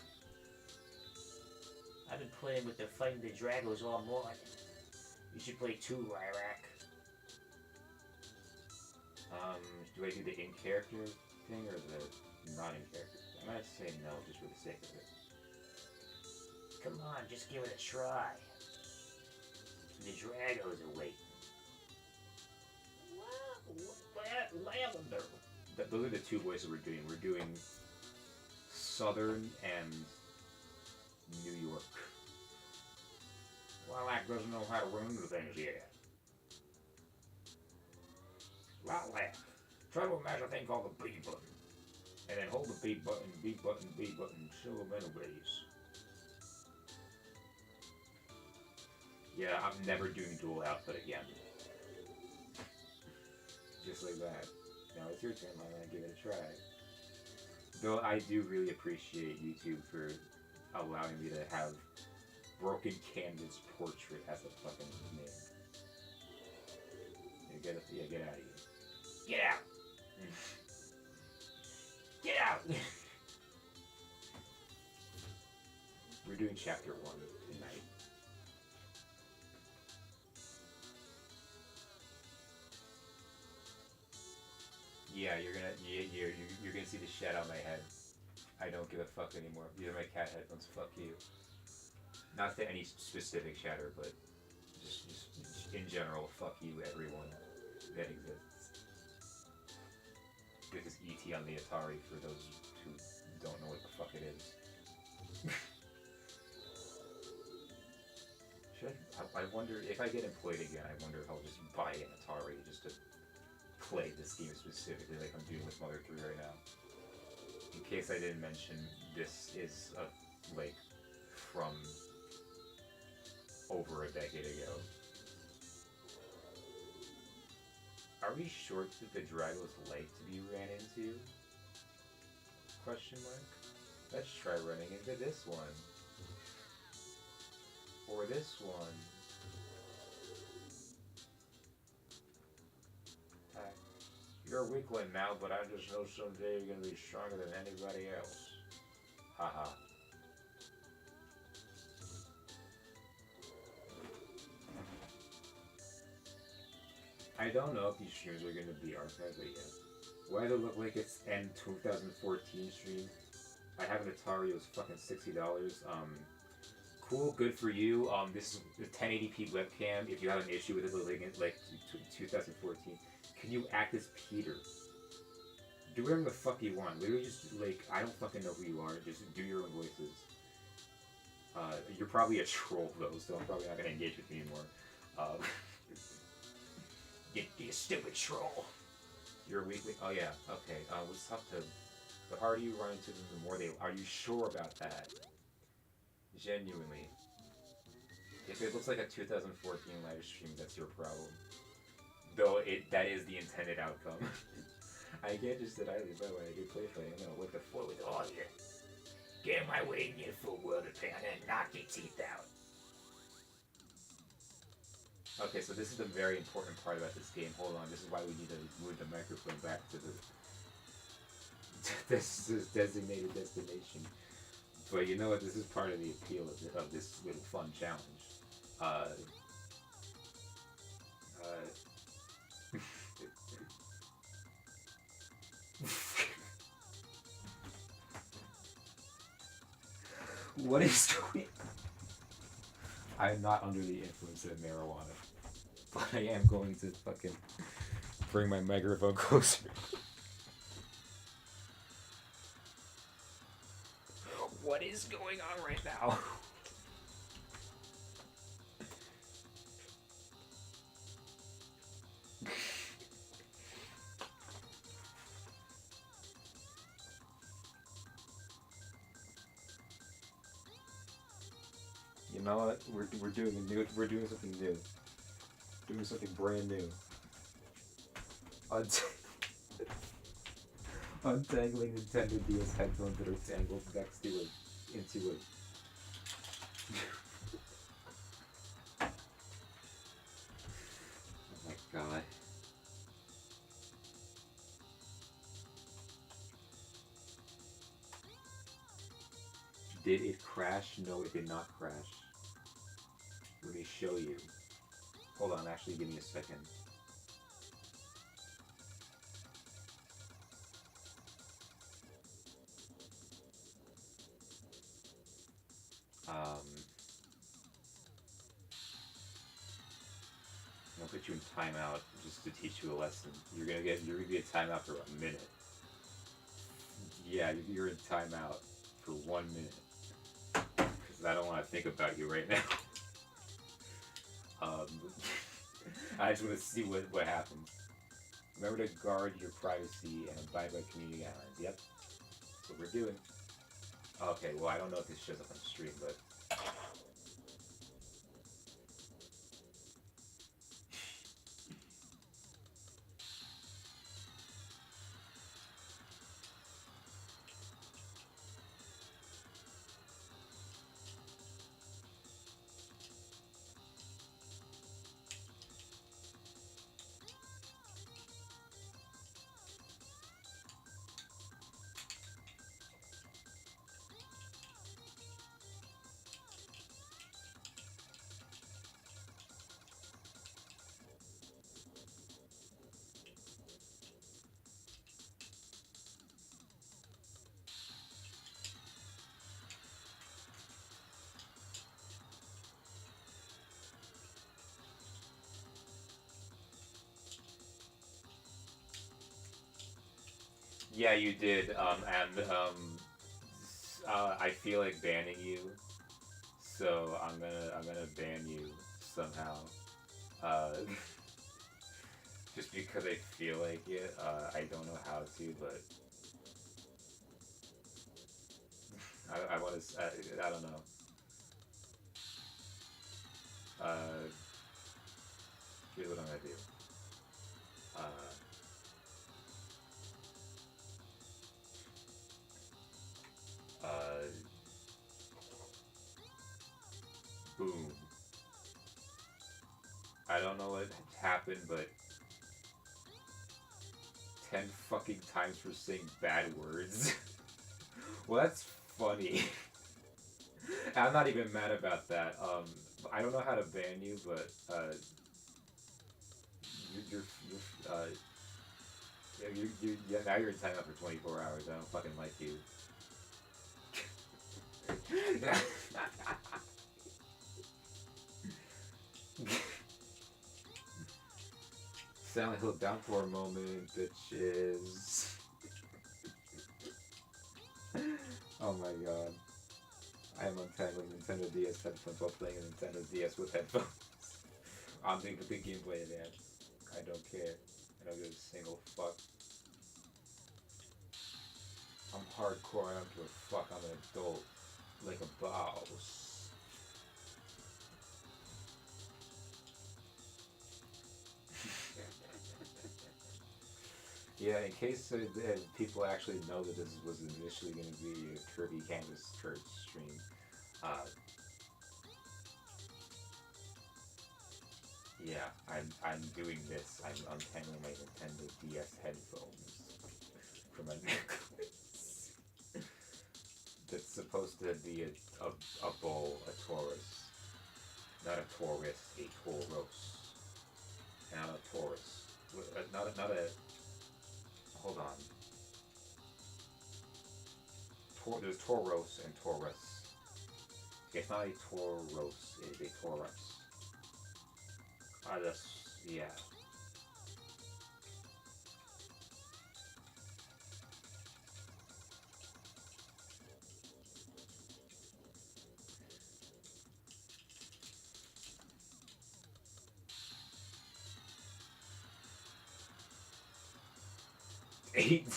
I've been playing with the Fighting the Dragos all morning. You should play 2, Lyrac. Do I do the in-character thing or the not-in-character thing? I'm gonna say no, just for the sake of it. Come on, just give it a try. The Dragos are waiting. Lavender. Those are the 2 voices we're doing. We're doing Southern and New York. Lilac doesn't know how to run into things yet. Lilac, try to imagine a thing called the B button. And then hold the B button, B button, B button, Silverman ways. Yeah, I'm never doing dual output again. Just like that. Now it's your turn, I'm gonna give it a try. Though I do really appreciate YouTube for allowing me to have Broken Canvas Portrait as a fucking name. Get out of here. Get out! Get out! We're doing chapter 1 tonight. Yeah, you're gonna see the shed on my head. I don't give a fuck anymore. These are my cat headphones. Fuck you. Not to any specific chatter, but just in general, fuck you, everyone that exists. This is E.T. on the Atari for those who don't know what the fuck it is. I want wonder if I get employed again. I wonder if I'll just buy an Atari just to play this game specifically, like I'm doing with Mother 3 right now. In case I didn't mention, this is like from over a decade ago. Are we sure that the Dragos like to be ran into? Question mark. Let's try running into this one. Or this one. You're a weak one now, but I just know someday you're gonna be stronger than anybody else. Haha. I don't know if these streams are gonna be archived yet. Why does it look like it's end 2014 stream? I have an Atari, it was fucking $60. Cool, good for you. This is a 1080p webcam. If you have an issue with it, like 2014, can you act as Peter? Do whatever the fuck you want. Literally just, like, I don't fucking know who you are. Just do your own voices. You're probably a troll, though, so I'm probably not gonna engage with you anymore. You stupid troll. You're a weakling. Oh, yeah, okay. What's tough to... The harder you run into them, the more they... Are you sure about that? Genuinely. If it looks like a 2014 live stream, that's your problem. Though that is the intended outcome. I can't just sit idly, by the way, I do play fighting. I'm gonna whip the floor with all of you. Get in my way and you full world of pain and knock your teeth out. Okay, so this is the very important part about this game. Hold on, this is why we need to move the microphone back to the this is designated destination. But you know what? This is part of the appeal of this little fun challenge. What is going? I am not under the influence of marijuana, but I am going to fucking bring my microphone closer. What is going on right now? You know what? We're doing something new. Doing something brand new. Untangling Nintendo DS headphones that are tangled next to it into it. Oh my god. Did it crash? No, it did not crash. Let me show you. Hold on, actually give me a second. I'm gonna put you in timeout just to teach you a lesson. You're gonna get a timeout for a minute. Yeah, you're in timeout for 1 minute. Because I don't want to think about you right now. I just want to see what happens. Remember to guard your privacy and abide by community guidelines. Yep. That's what we're doing. Okay, well, I don't know if this shows up on stream, but... Yeah, you did, I feel like banning you, so I'm gonna ban you. somehow. Uh, just because I feel like it. I don't know how to, but I want to. I don't know. Uh, Here's what I'm gonna do. Uh, uh, Boom. I don't know what happened, but 10 fucking times for saying bad words. Well, that's funny. I'm not even mad about that. I don't know how to ban you, but you're yeah, yeah, now you're in timeout for 24 hours. I don't fucking like you. Silent Hill downpour moment, bitches. Oh my god. I am untangling Nintendo DS headphones while playing a Nintendo DS with headphones. I'm the complete gameplay of that. I don't care. I don't give a single fuck. I'm hardcore, I don't give a fuck, I'm an adult. Like a boss. Yeah, in case people actually know that this was initially going to be a Kirby Canvas Church stream, uh, yeah, I'm doing this. I'm untangling my Nintendo DS headphones from a necklace that's supposed to be a bull, a Taurus. Not a Taurus, a Tauros. Not a Taurus. Not a. Hold on. There's Tauros and Taurus. It's not a Tauros, it is a Taurus. That's, yeah. Eight,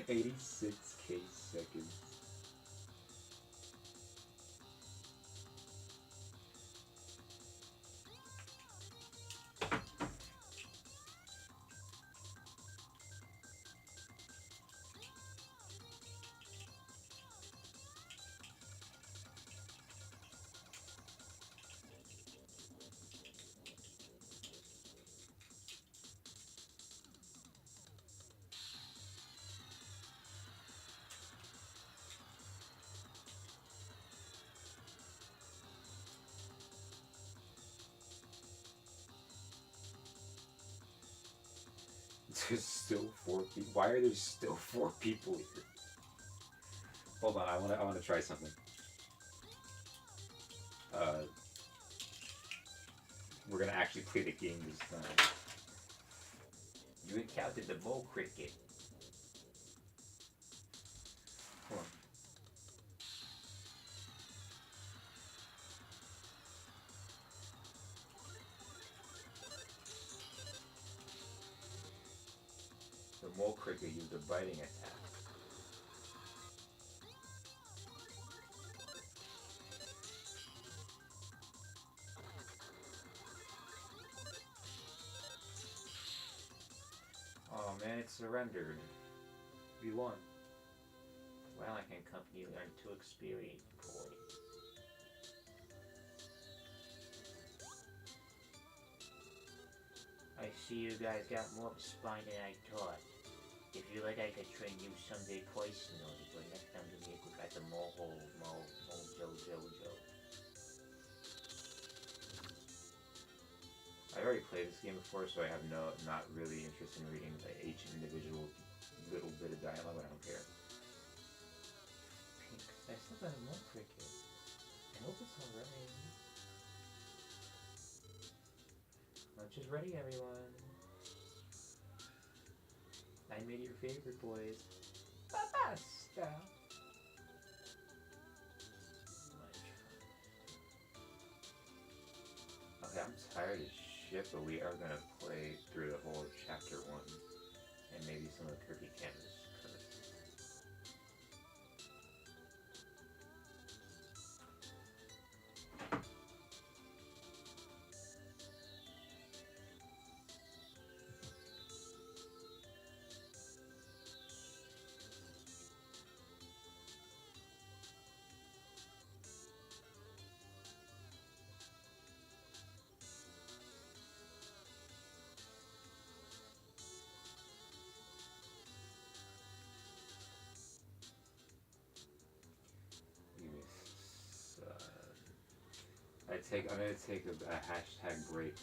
86K seconds. There's still 4 people. Why are there still 4 people here? Hold on, I wanna try something. Uh, we're gonna actually play the game this time. You encountered the mole cricket. Hold on. The mole cricket used a biting attack. Oh man, it surrendered. We won. Well, I can accompany you learn 2 experience points. I see you guys got more of a spine than I thought. If you like, I could train you someday personally, but next time give me a quick at the Mojo. I already played this game before, so I have not really interest in reading each individual little bit of dialogue, but I don't care. Pink. I still got a mole cricket. I hope it's already. Lunch is ready, everyone. I made your favorite boys. Basta. Okay, I'm tired as shit, but we are gonna play through the whole chapter one and maybe some of Kirby Cam's curse. I'm gonna take a hashtag break.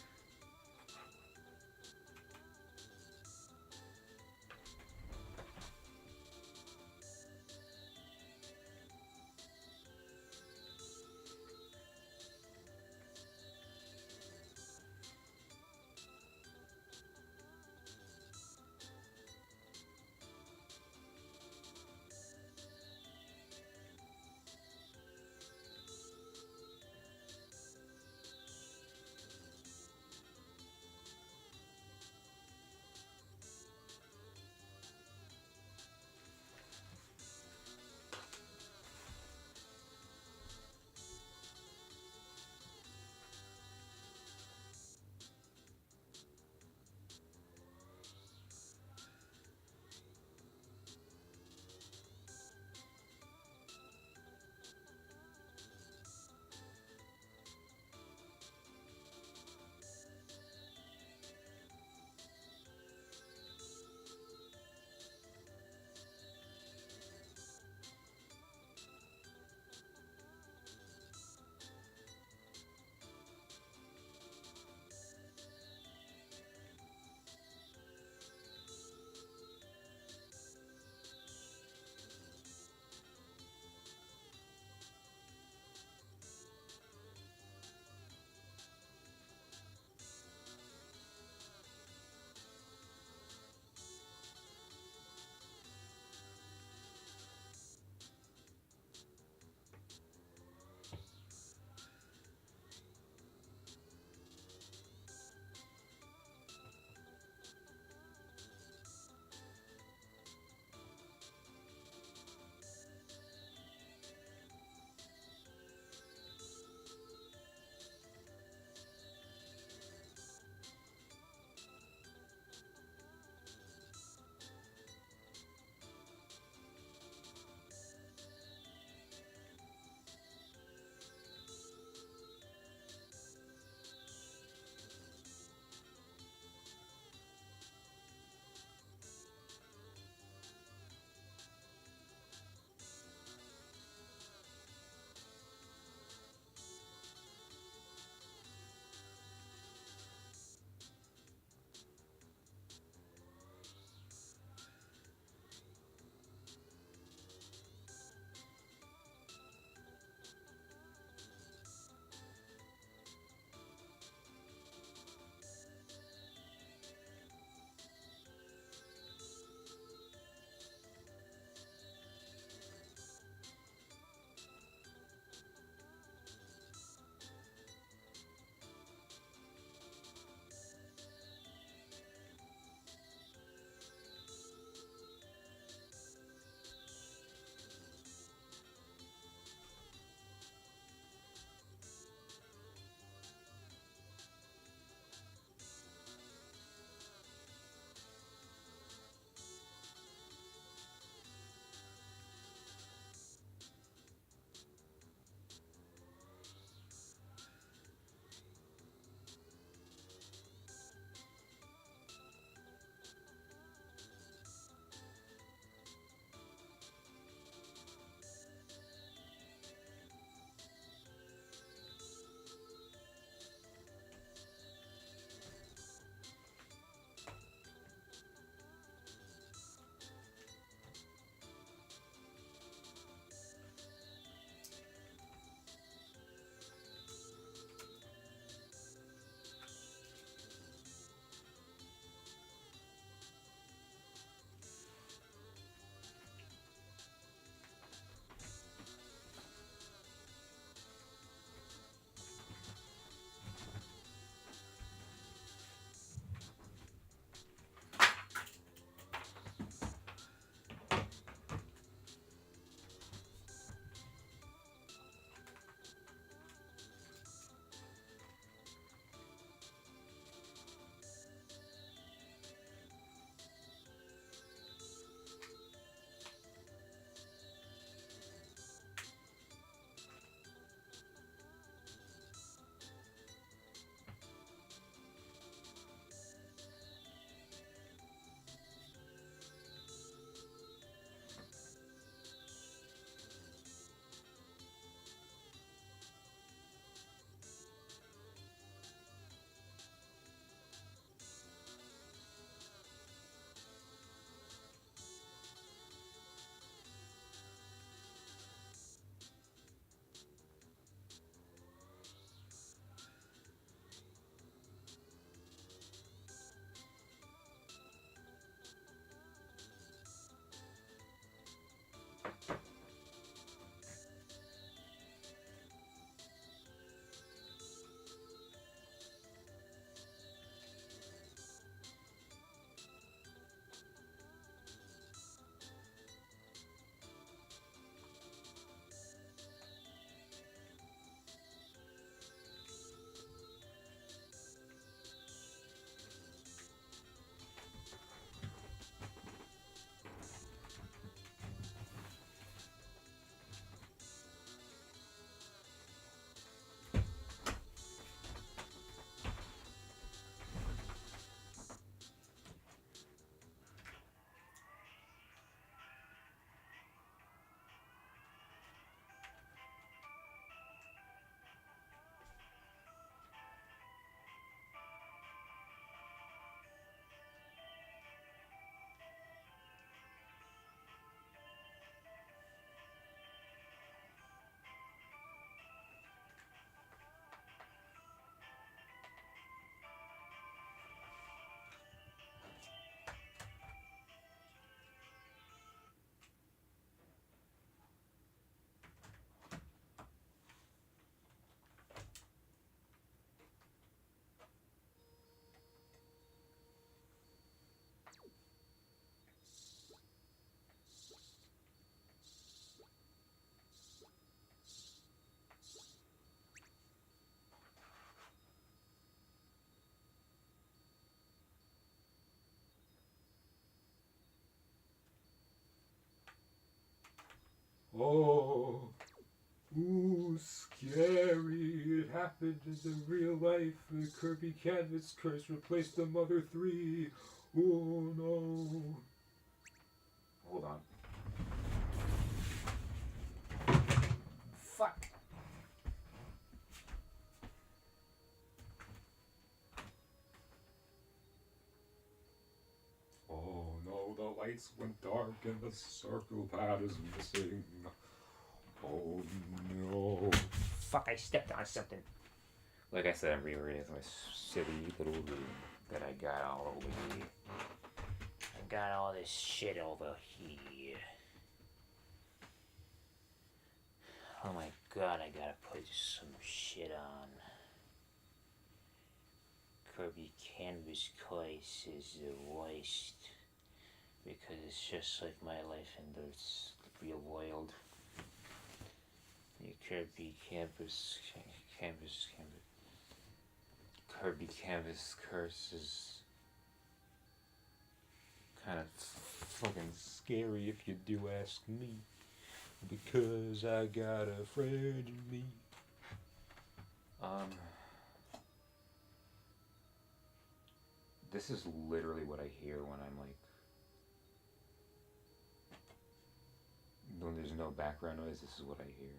Oh, ooh, scary. It happened in the real life. The Kirby Canvas curse replaced the Mother 3. Oh no. Hold on. Fuck. Oh no, the lights went dark and the circle pad is missing. Oh no. Fuck, I stepped on something. Like I said, I'm reorganizing my silly little room that I got all over here. I got all this shit over here. Oh my god, I gotta put some shit on. Kirby Canvas Curse is the worst. Because it's just like my life in the real world. You Kirby Canvas, Kirby Canvas Curse is kind of fucking scary if you do ask me. Because I got a friend in me. This is literally what I hear when I'm like, when there's no background noise, this is what I hear.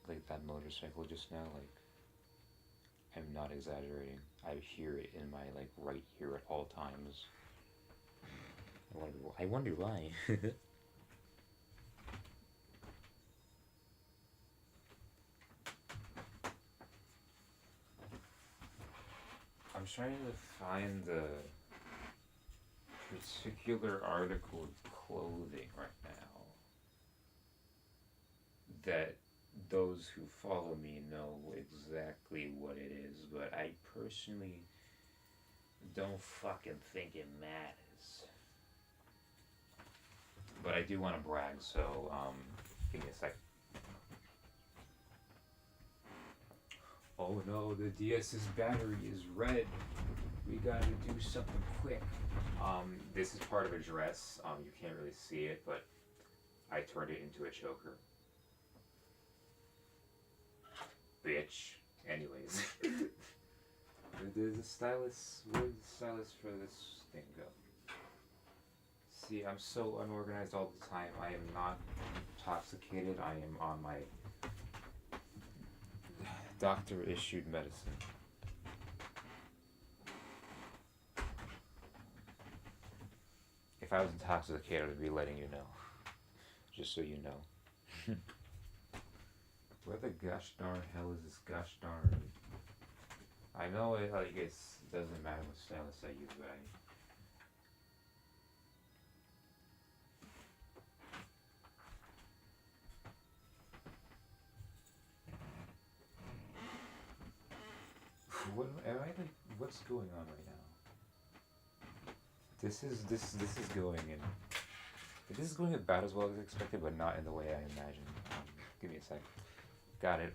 Like that motorcycle just now, like, I'm not exaggerating. I hear it in my like right ear at all times. I wonder why. I'm trying to find the particular article of clothing right now that those who follow me know exactly what it is, but I personally don't fucking think it matters. But I do want to brag, so give me a sec. Oh no, the DS's battery is red. We gotta do something quick. This is part of a dress. You can't really see it, but I turned it into a choker. Bitch. Anyways. Where's the stylus for this thing go? See, I'm so unorganized all the time. I am not intoxicated. I am on my doctor issued medicine. If I was intoxicated, I'd be letting you know. Just so you know. Where the gosh darn hell is this gosh darn? I know it doesn't matter what stylus I use, but what am I like? What's going on right now? This is going in. This is going about as well as expected, but not in the way I imagined. Give me a sec. Got it.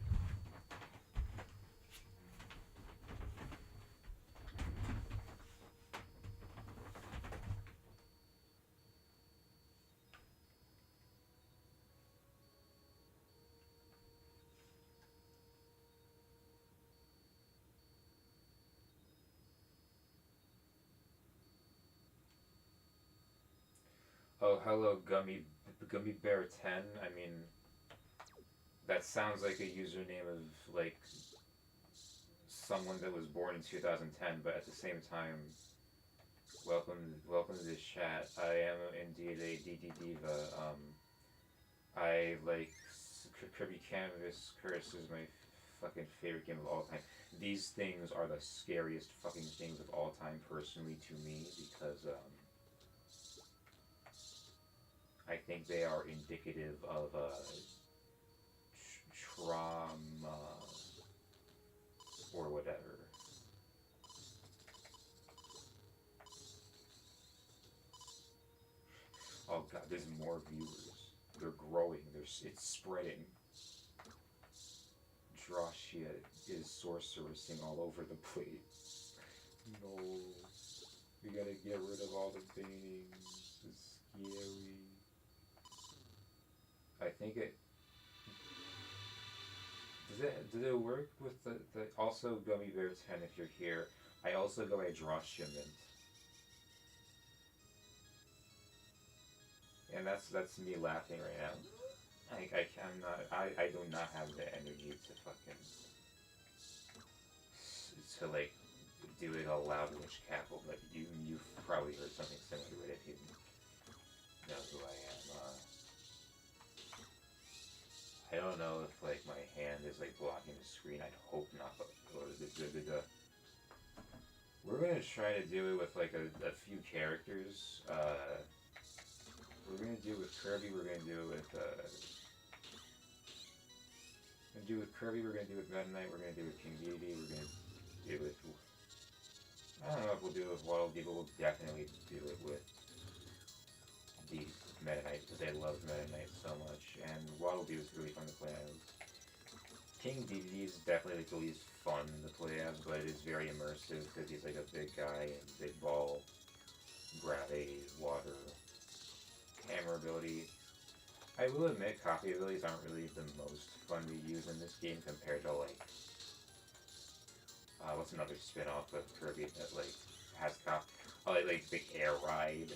Oh, hello, Gummy Bear 10. I mean, that sounds like a username of like someone that was born in 2010, but at the same time, welcome to this chat. I am indeed a DD diva. I like Kirby Canvas Curse is my fucking favorite game of all time. These things are the scariest fucking things of all time, personally, to me, because I think they are indicative of trauma or whatever. Oh god, there's more viewers. They're growing. It's spreading. Drashia is sorceressing all over the place. No, we gotta get rid of all the paintings. It's scary. I think it does it work with the also Gummy Bear 10 if you're here. I also go by Droshimint. And that's me laughing right now. I'm not I do not have the energy to fucking to like do it all loud witch cackle. Like you've probably heard something similar to it if you know who I am. I don't know if like my hand is like blocking the screen. I'd hope not. But we're gonna try to do it with like a few characters. We're gonna do it with Kirby. We're gonna do it with We're gonna do it with Meta Knight. We're gonna do it with King Deity. We're gonna do it. I don't know if we'll do it with Waddle Dee, but we'll definitely do it with the Meta Knight because I love Meta Knight so much, and Waddle Dee was really fun to play as. King Deity is definitely like the least fun to play as, but it is very immersive because he's like a big guy and big ball, grab a water, hammer ability. I will admit, copy abilities aren't really the most fun to use in this game compared to like what's another spin-off of Kirby that like has cop like the air ride,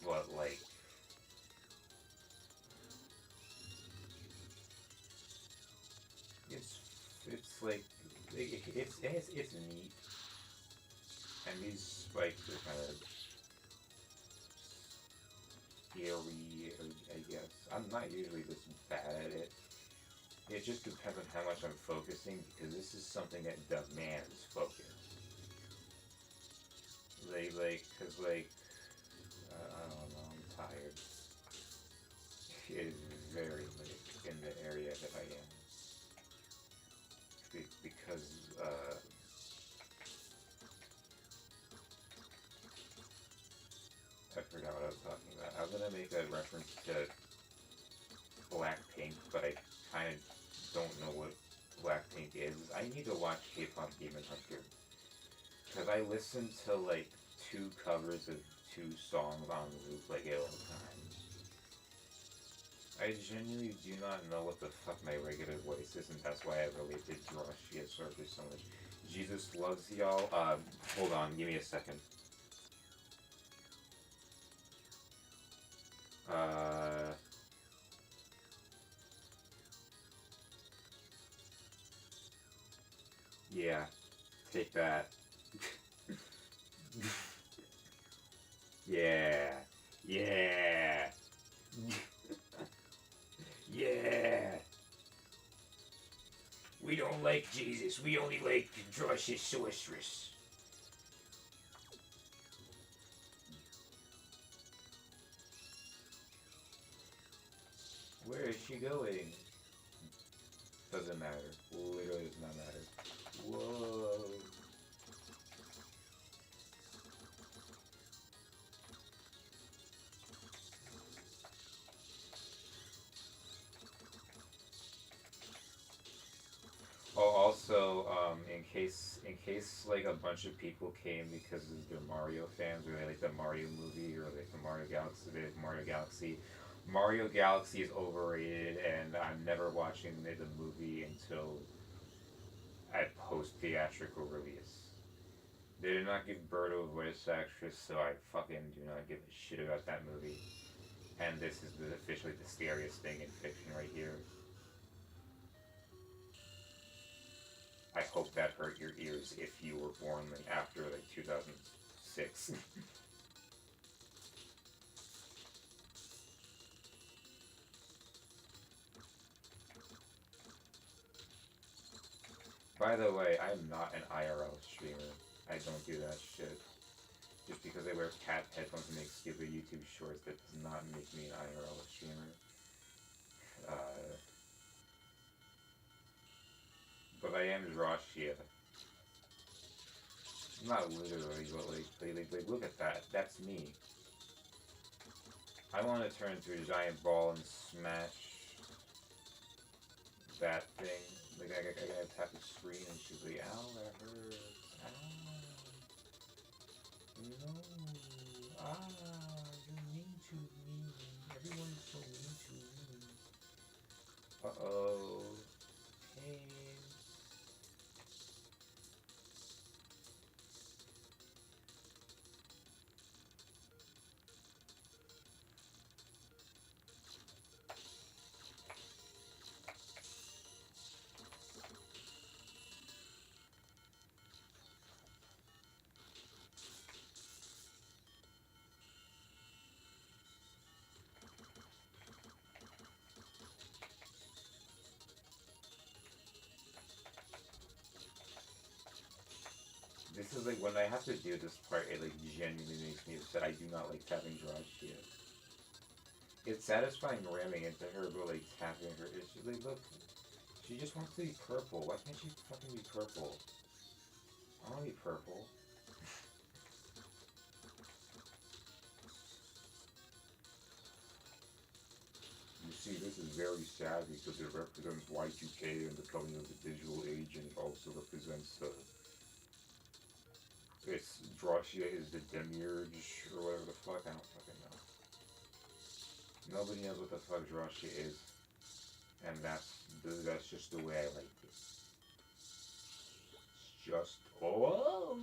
but like it's it's like it's neat, and these spikes are kind of scary, I guess. I'm not usually this bad at it. It just depends on how much I'm focusing because this is something that demands focus. Cause I don't know, I'm tired. It is very late in the area that I am. Because, I forgot what I was talking about. I was gonna make a reference to Blackpink, but I kind of don't know what Blackpink is. I need to watch K-pop Demon Hunter because I listen to like 2 covers of 2 songs on loop like all the time. I genuinely do not know what the fuck my regular voice is, and that's why I relate to Drashia Surface so much. Jesus loves y'all. Hold on, give me a second. Uh, yeah, take that. Yeah, yeah, yeah. We don't like Jesus. We only like Drashia Sorceress. Where is she going? Doesn't matter. Literally does not matter. Whoa. Oh, also, in case like a bunch of people came because they're Mario fans or they like the Mario movie or like the Mario Galaxy, Mario Galaxy is overrated, and I'm never watching the movie until at post theatrical release. They did not give Birdo a voice actress, so I fucking do not give a shit about that movie. And this is officially the scariest thing in fiction right here. I hope that hurt your ears if you were born like after like 2006. By the way, I'm not an IRL streamer. I don't do that shit. Just because I wear cat headphones and make stupid YouTube shorts, that does not make me an IRL streamer. Uh, but I am Droshia. Not literally, but like, look at that. That's me. I want to turn into a giant ball and smash that thing. Like, I gotta tap the screen and she's like, ow, that hurts. Ow. No. Ah, you're mean to me. Everyone's so mean to me. Uh-oh. Pain. This is like when I have to do this part, it like genuinely makes me upset. I do not like tapping Drashia. It's satisfying ramming into her, but like tapping her, it's just like, look, she just wants to be purple. Why can't she fucking be purple? I want to be purple. You see, this is very sad because it represents Y2K and the coming of the digital age, and it also represents the. It's Drashia is the demiurge or whatever the fuck. I don't fucking know. Nobody knows what the fuck Drashia is, and that's just the way I like it. It's just oh.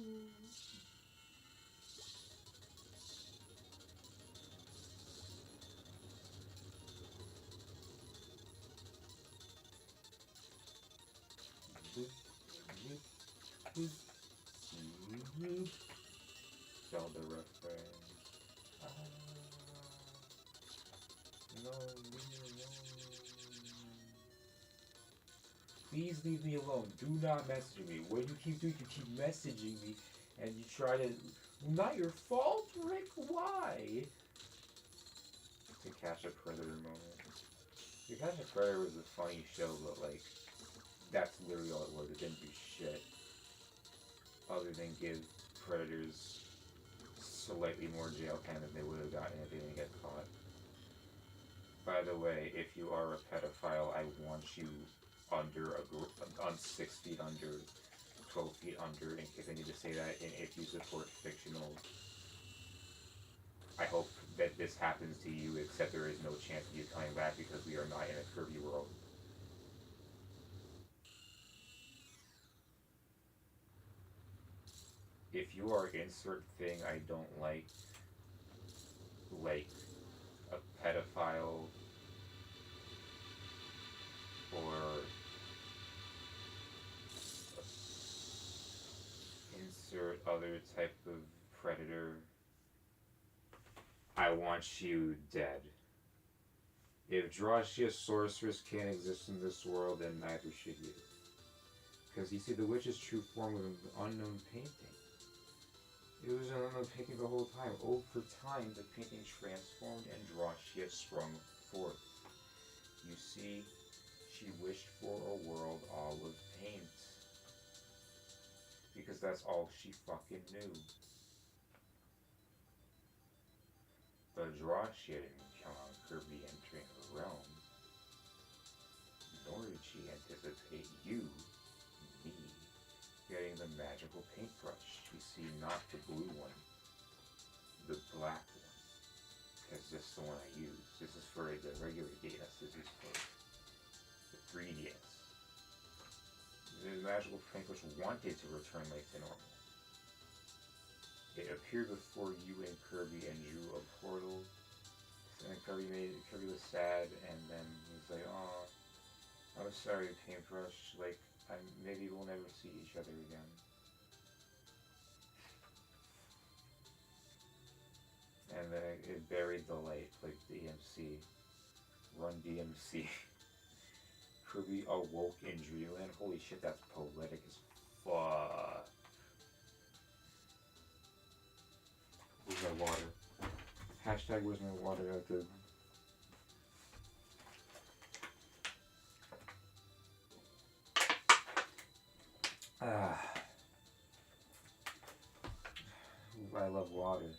Zelda reference. Ah, no, no. Please leave me alone. Do not message me. What you keep doing, you keep messaging me, and you try to. Not your fault, Rick. Why? To Catch a Predator moment. To Catch a Predator was a funny show, but like, that's literally all it was. It didn't do shit other than give predators slightly more jail time than they would have gotten if they didn't get caught. By the way, if you are a pedophile, I want you under on 6 feet under, 12 feet under. In case I need to say that, and if you support fictional, I hope that this happens to you. Except there is no chance of you coming back because we are not in a Kirby world. If you are insert thing I don't like a pedophile or insert other type of predator, I want you dead. If Drashia Sorceress can't exist in this world, then neither should you. Because you see, the witch's true form was an unknown painting. It was an unknown painting the whole time. Over time, the painting transformed and Drashia sprung forth. You see, she wished for a world all of paint. Because that's all she fucking knew. But Drashia didn't count on Kirby entering her realm. Nor did she anticipate you, me, getting the magical paintbrush. You see, not the blue one, the black one. Because this is the one I use. This is for the regular DS. This is for the 3DS. The magical paintbrush wanted to return life to normal. It appeared before you and Kirby and drew a portal. And Kirby was sad, and then he was like, "Oh, I'm sorry, paintbrush. Like, maybe we'll never see each other again." And then it buried the light, like DMC. Run DMC. Kirby awoke in Dreamland. Holy shit, that's poetic as fuck. Where's my water? Hashtag where's my water? I have to. Ah. Ooh, I love water.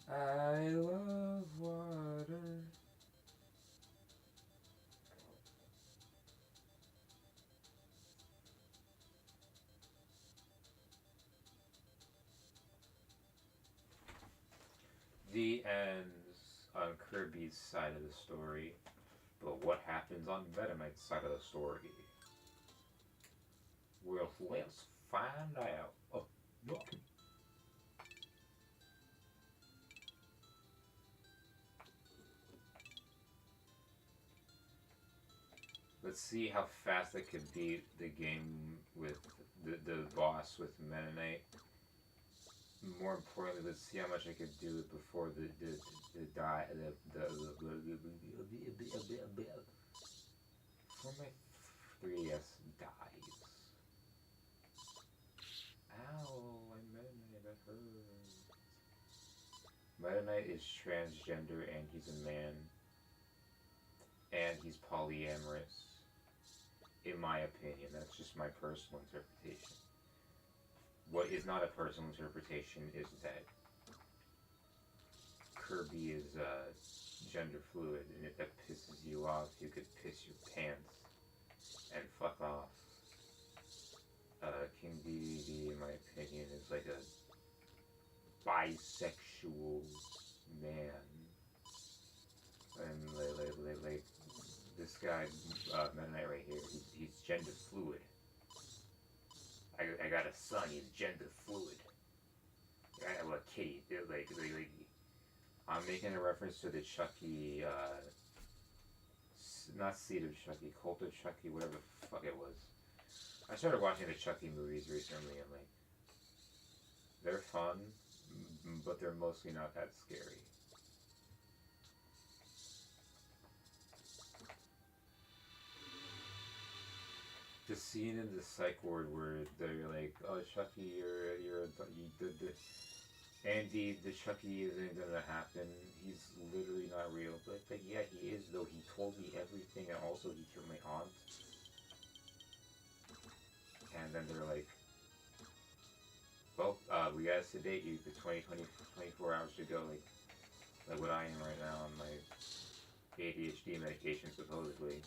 I love water. The ends on Kirby's side of the story, but what happens happens on Meta Knight's side of the story? Well, let's find out. Oh, no. Let's see how fast I can beat the game with the boss with Meta Knight. More importantly, let's see how much I could do it before the die before my 3DS dies. Ow, I Meta Knight, that hurt. Meta Knight is transgender and he's a man. And he's polyamorous. In my opinion, that's just my personal interpretation. What is not a personal interpretation is that Kirby is gender fluid, and if that pisses you off, you could piss your pants and fuck off. King DDD, in my opinion, is like a bisexual man. And like this guy, Meta Knight right here, he's gender fluid. I got a son, he's gender fluid. I have a kitty. Like, I'm making a reference to the Chucky, not Seed of Chucky, Cult of Chucky, whatever the fuck it was. I started watching the Chucky movies recently, and like, they're fun, but they're mostly not that scary. The scene in the psych ward where they're like, "Oh, Chucky, Andy, the Chucky isn't gonna happen. He's literally not real." But yeah, he is though. He told me everything, and also he killed my aunt. And then they're like, "Well, we gotta sedate you for 24 hours to go." Like what I am right now on my ADHD medication, supposedly.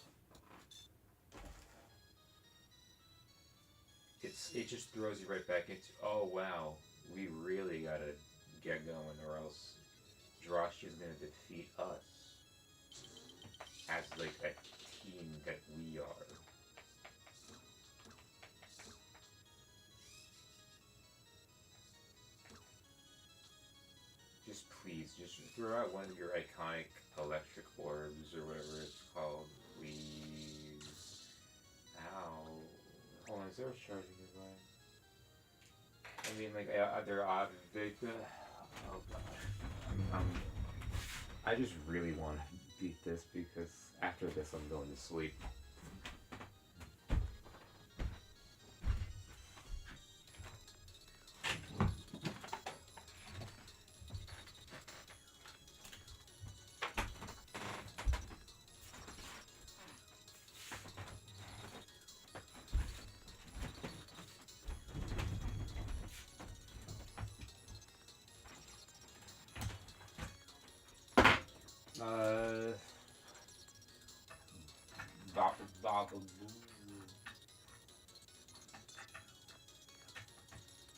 It just throws you right back into, oh wow, we really gotta get going, or else Drosh is gonna defeat us as like a team that we are. Just please, just throw out one of your iconic electric orbs or whatever it's called, please. Ow. Hold on, is there a charging device? I mean, like, they're odd. Oh god. I just really want to beat this because after this I'm going to sleep.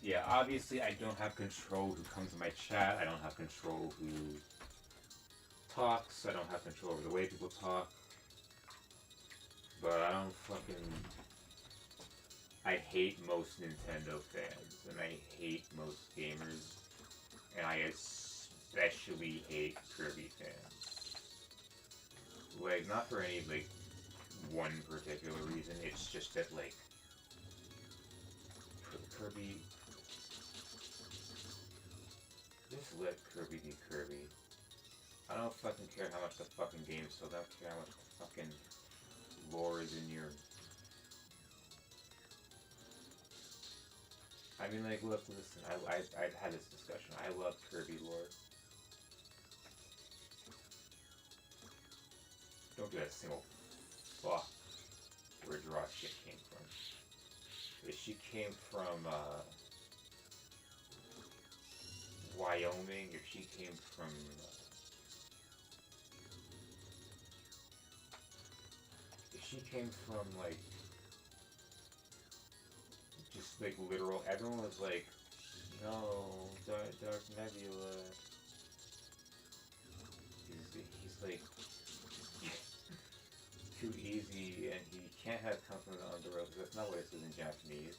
Yeah, obviously I don't have control who comes in my chat. I don't have control who talks. I don't have control over the way people talk. But I don't fucking... I hate most Nintendo fans, and I hate most gamers, and I especially hate Kirby fans. Like, not for any, like, one particular reason, it's just that, like, Kirby... Just let Kirby be Kirby. I don't fucking care how much the fucking game is sold. I don't care how much the fucking lore is in your... I mean, like, look, listen, I've had this discussion. I love Kirby lore. Don't give a single fuck where Dross shit came from. If she came from, Wyoming, if she came from, if she came from, like, just, like, literal, everyone was like, no, Dark Nebula. He's like, too easy, and he can't have come from the underworld because that's not what it says in Japanese.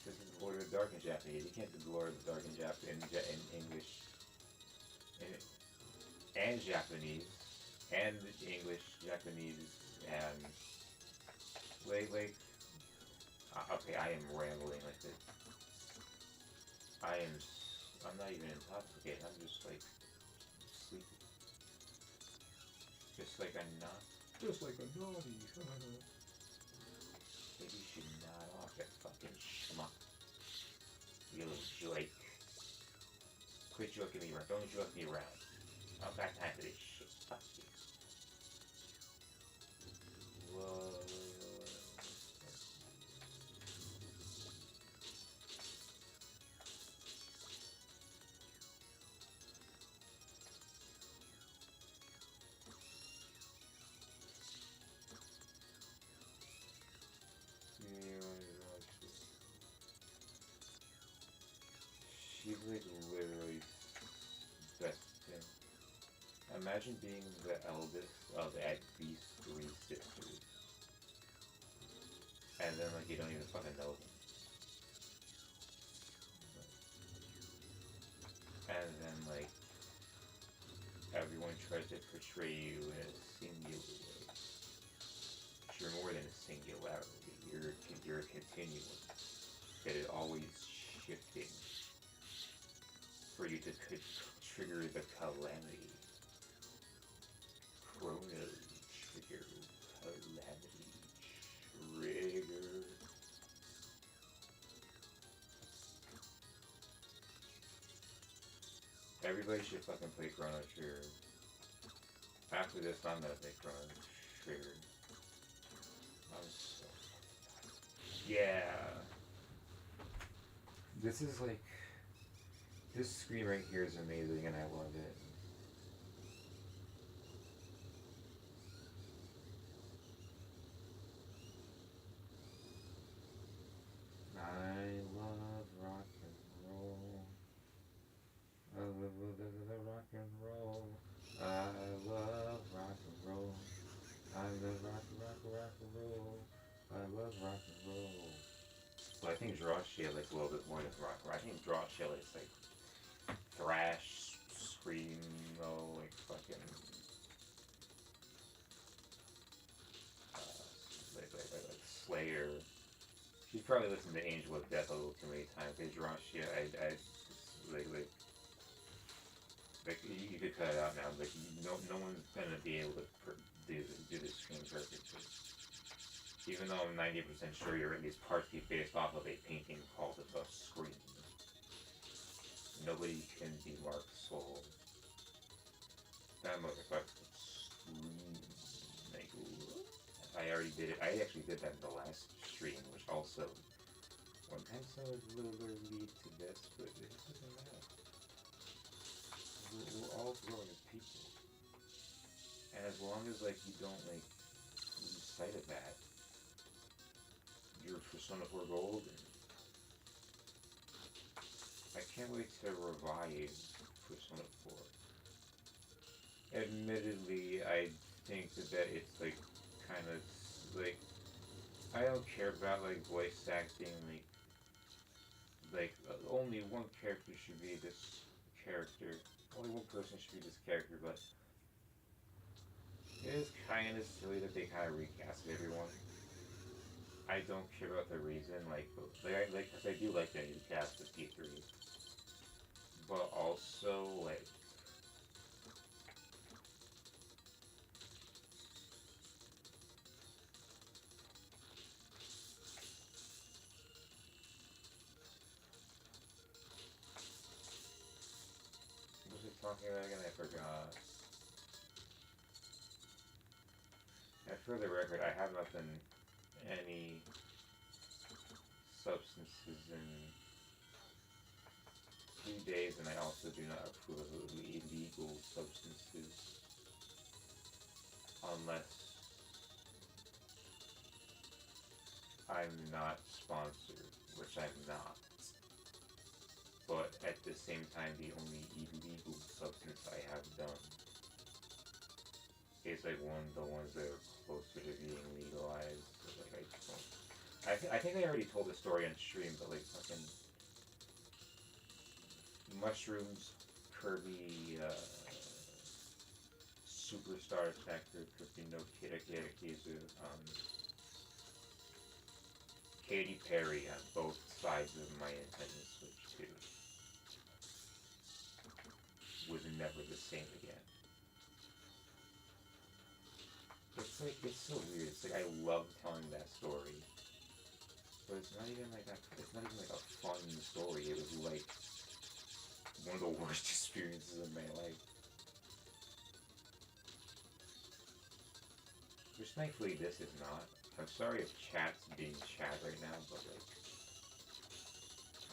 This is the Lord of the Dark in Japanese. You can't do the Lord of the Dark in in English, in, and Japanese, and English, Japanese, and okay, I am rambling like this. I'm not even intoxicated. I'm just like sleepy, just like a not, just like a naughty. Maybe you should nod off, that fucking schmuck. You little Drake. Quit joking me around. Don't joke me around. I don't got time for this shit. Fuck you. Whoa. She's like literally best thing. Imagine being the eldest of at least 3 sisters. And then like you don't even fucking know them. And then like everyone tries to portray you in a singular way. But you're more than a singularity. You're a continuum that is always shifting for you to trigger the calamity. Chrono trigger calamity trigger. Everybody should fucking play Chrono Trigger. After this, I'm gonna play Chrono Trigger. I'm so yeah. This is like this screen right here is amazing, and I love it. I love rock and roll. I love rock and roll. I love rock and roll. I love rock and roll. I love rock and roll. So I think Draw Shell is a little bit more than rock. I think Draw Shell is like thrash, screamo, like fucking like Slayer. She's probably listened to Angel of Death a little too many times. They draw shit. Like you could cut it out now. Like no one's gonna be able to do this screen perfectly. Even though I'm 90% sure you're at least partially based off of a painting called The Scream. Nobody can be Mark Soul. That motherfucker scream. Like, I already did it. I actually did that in the last stream, which also one time sounded a little lead to this, but it doesn't matter. We're all growing as people. And as long as like you don't like lose sight of that, your Persona 4 Gold, and I can't wait to revive Persona 4. Admittedly, I think that it's like kind of like I don't care about like voice acting, only one character should be this character. Only one person should be this character, but it is kind of silly that they kind of recast everyone. I don't care about the reason, because I do like the new cast of P3, but also like. What was I talking about again? I forgot. And for the record, I have not done any substances in 2 days, and I also do not approve of illegal substances unless I'm not sponsored, which I'm not. But at the same time, the only illegal substance I have done is like one of the ones that are closer to being legalized. So, like I don't. I think I already told the story on stream, but like fucking mushrooms, Kirby, superstar attacker, no Kirakizu, Katy Perry on both sides of my Nintendo Switch 2 was never the same again. It's like, it's so weird. It's like I love telling that story, but it's not even like that. It's not even like a fun story. It was like one of the worst experiences of my life. Which thankfully this is not. I'm sorry if chat's being chat right now, but like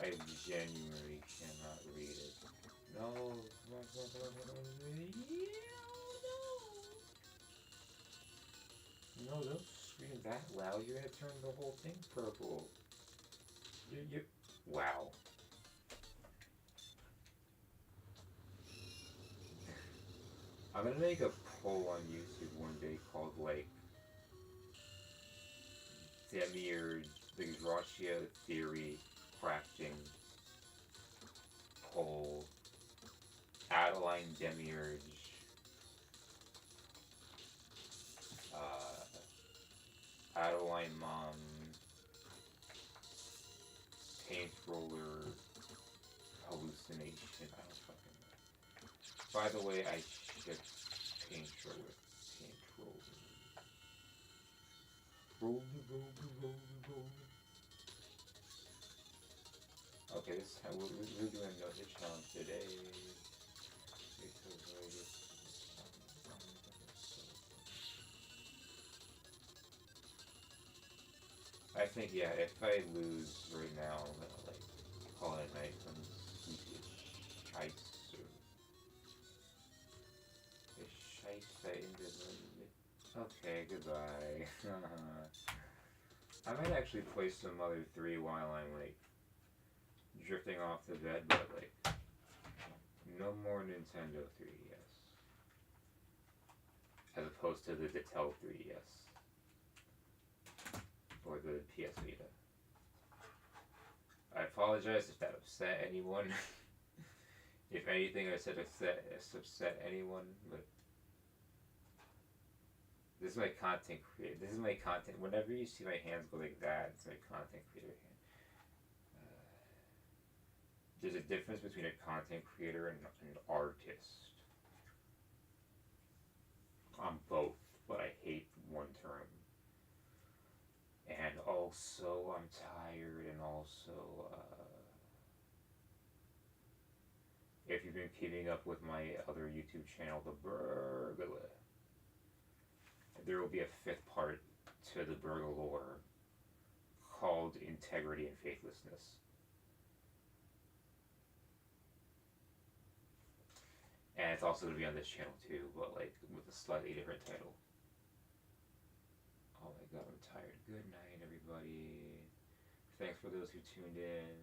I genuinely cannot read it. No, no, don't scream that loud. You're gonna turn the whole thing purple. You. Wow. I'm gonna make a poll on YouTube one day called like Demiurge, the Gratia theory crafting poll. Adeline Demiurge. Adeline Mom. Paint roller hallucination. I don't fucking know. By the way, I shipped paint roller. Paint roller. Roller. Okay, this time we're doing another challenge today. I think, yeah, if I lose right now, I'm gonna like call it a night from sleepy shice or shice into the. Okay, goodbye. I might actually play some other 3 while I'm like drifting off the bed, but like no more Nintendo 3DS. As opposed to the Detel 3DS. Or the PS Vita. I apologize if that upset anyone. If anything I said upset anyone, but this is my content creator. This is my content. Whenever you see my hands go like that, it's my content creator hand. There's a difference between a content creator and an artist. I'm both, but I hate one term. And also, I'm tired, and also, if you've been keeping up with my other YouTube channel, The Burglar, there will be a 5th part to The Burglar called Integrity and Faithlessness. And it's also going to be on this channel too, but like with a slightly different title. Oh my god, I'm tired. Good night, everybody. Thanks for those who tuned in.